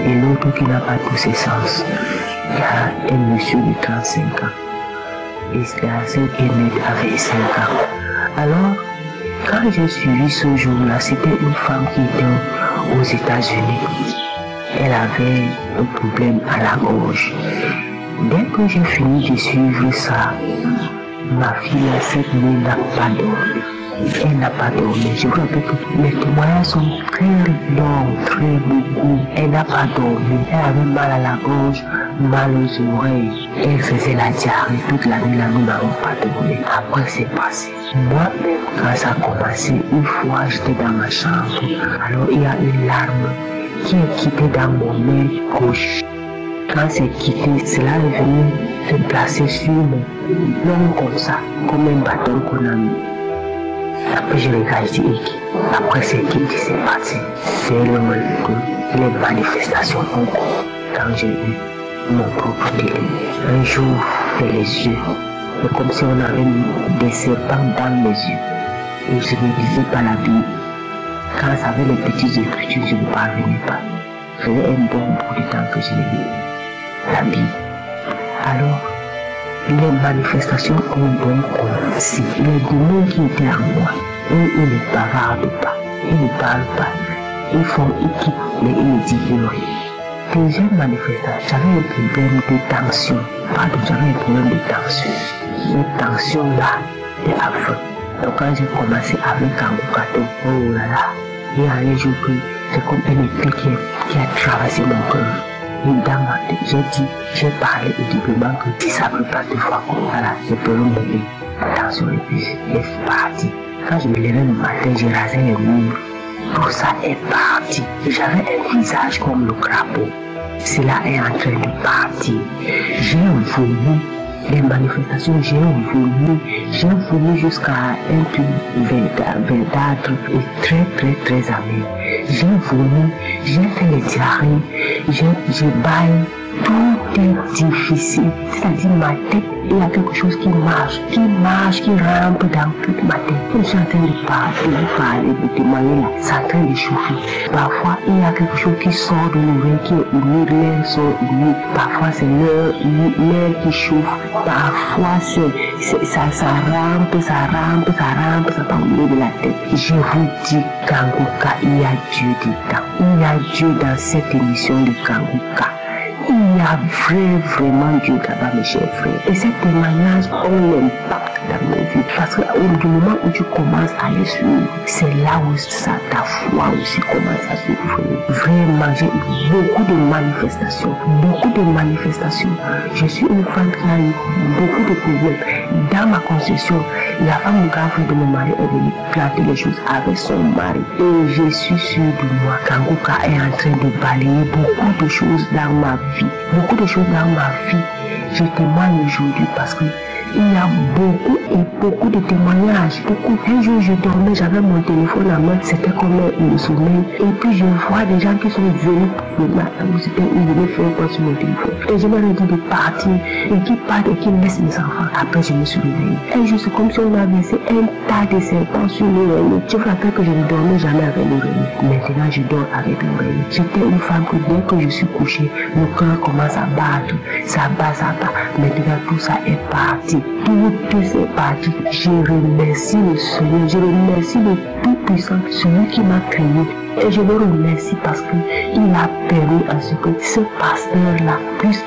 et l'autre qui n'a pas tous ses sens. Il y a un monsieur de 35 ans. Et c'est la seule qui avait 5 ans. Alors, quand j'ai suivi ce jour-là, c'était une femme qui était aux États-Unis. Elle avait un problème à la gorge. Dès que j'ai fini de suivre ça, ma fille, cette nuit, n'a pas dormi. Elle n'a pas dormi. Je vous rappelle que les témoignages sont très longs, très beaucoup. Elle n'a pas dormi. Elle avait mal à la gorge, mal aux oreilles. Elle faisait la diarrhée toute la nuit. Là, nous n'avons pas dormi. Après, c'est passé. Moi-même, quand ça a commencé, une fois, j'étais dans ma chambre. Alors, il y a une larme qui est quittée dans mon nez gauche. Quand c'est quitté, cela est venu se placer sur mon long comme ça, comme un bâton qu'on a mis. Après je regarde, je dis, après c'est qui s'est parti. C'est le moment que les manifestations ont cours. Quand j'ai eu mon propre délire, un jour, c'est les yeux. C'est comme si on avait des serpents dans les yeux. Et je ne lisais pas la Bible. Quand j'avais les petites écritures, je ne parvenais pas. Je faisais un bon bout de temps que je lisais la Bible. Alors, les manifestations ont donc commencé. Les démons qui étaient en moi, eux, ils ne bavardent pas, ils ne parlent pas. Ils font équipe, mais ils ne disent rien. Deuxième manifestation, j'avais un problème de tension. Pardon, j'avais un problème de tension. Cette tension-là est à fond. Donc quand j'ai commencé avec Kanguka, oh là là, il y a un jour que c'est comme un épée qui a traversé mon cœur. Et dans ma tête, j'ai parlé audiblement que si ça ne peut pas 2 fois comme ça là, je peux mourir. Attention, et puis c'est parti. Quand je me levais le matin, j'ai rasé les murs. Tout ça est parti. J'avais un visage comme le crapaud. Cela est en train de partir. J'ai vomi les manifestations, j'ai voulu jusqu'à un truc verdâtre et très amer. J'ai voulu, j'ai fait les diarrhées, j'ai baillé. Tout est difficile, c'est-à-dire ma tête, il y a quelque chose qui marche, qui rampe dans toute ma tête. Je suis en train de parler, de témoigner là, c'est en train de chauffer. Parfois, il y a quelque chose qui sort de l'oreille, qui est humide, l'air sort humide. Parfois, c'est l'air qui chauffe. Parfois, ça rampe, ça va au milieu de la tête. Je vous dis, Kanguka, il y a Dieu dedans. Il y a Dieu dans cette émission de Kanguka. Il y a vraiment Dieu là-bas, mes chers frères. Et ces témoignages ont un impact dans nos vies. Parce qu'au moment où tu commences à les suivre, c'est là où ta foi aussi commence à souffrir. Vraiment, j'ai eu beaucoup de manifestations. Je suis une femme qui a eu beaucoup de problèmes. Dans ma conception, la femme grave de mon mari est venue planter les choses avec son mari. Et je suis sûre de moi, Kanguka est en train de balayer beaucoup de choses dans ma vie. Beaucoup de choses dans ma vie. Je témoigne aujourd'hui parce que il y a beaucoup de témoignages. Un jour, je dormais, j'avais mon téléphone à main, c'était comme le sommeil. Et puis, je vois des gens qui sont venus le matin, ils venaient faire quoi sur mon téléphone. Et je leur ai dit de partir, et qui partent et qui laissent mes enfants. Après, je me suis réveillée. Un jour, c'est comme si on avait laissé un tas de serpents sur l'oreiller. Je me rappelle que je ne dormais jamais avec l'oreiller. Maintenant, je dors avec l'oreiller. J'étais une femme que dès que je suis couchée, le cœur commence à battre. Ça bat. Maintenant, tout ça est parti. Tout c'est parti. Je remercie le Seigneur, je remercie le Tout-Puissant, celui qui m'a créé. Et je le remercie parce qu'il a permis à ce que ce pasteur-là puisse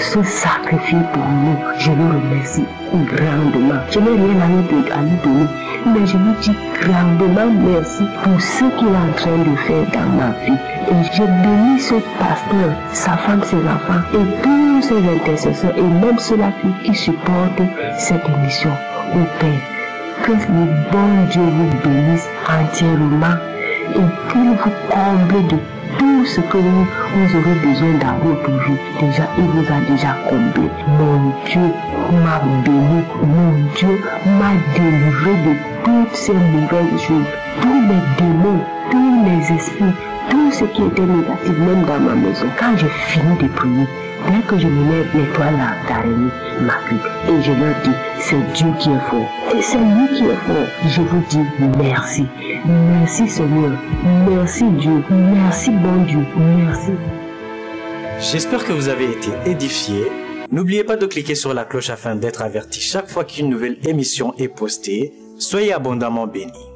se sacrifier pour nous. Je le remercie grandement. Je n'ai rien à lui donner, mais je lui dis grandement merci pour ce qu'il est en train de faire dans ma vie. Et je bénis ce pasteur, sa femme, ses enfants et tous ses intercesseurs et même ceux-là qui supportent cette émission. Au Père, que le bon Dieu vous bénisse entièrement et qu'il vous comble de tout ce que vous aurez besoin dans votre vie. Déjà, il vous a déjà comblé. Mon Dieu m'a béni. Mon Dieu m'a délivré de toutes ces mauvaises choses. Tous les démons, tous les esprits, tout ce qui était négatif, même dans ma maison. Quand j'ai fini de prier, dès que je me lève, l'étoile d'araignée m'applique. Et je leur dis, c'est Dieu qui est fort. Et c'est lui qui est fort. Je vous dis merci. Merci Seigneur. Merci Dieu. Merci bon Dieu. Merci. J'espère que vous avez été édifiés. N'oubliez pas de cliquer sur la cloche afin d'être averti chaque fois qu'une nouvelle émission est postée. Soyez abondamment bénis.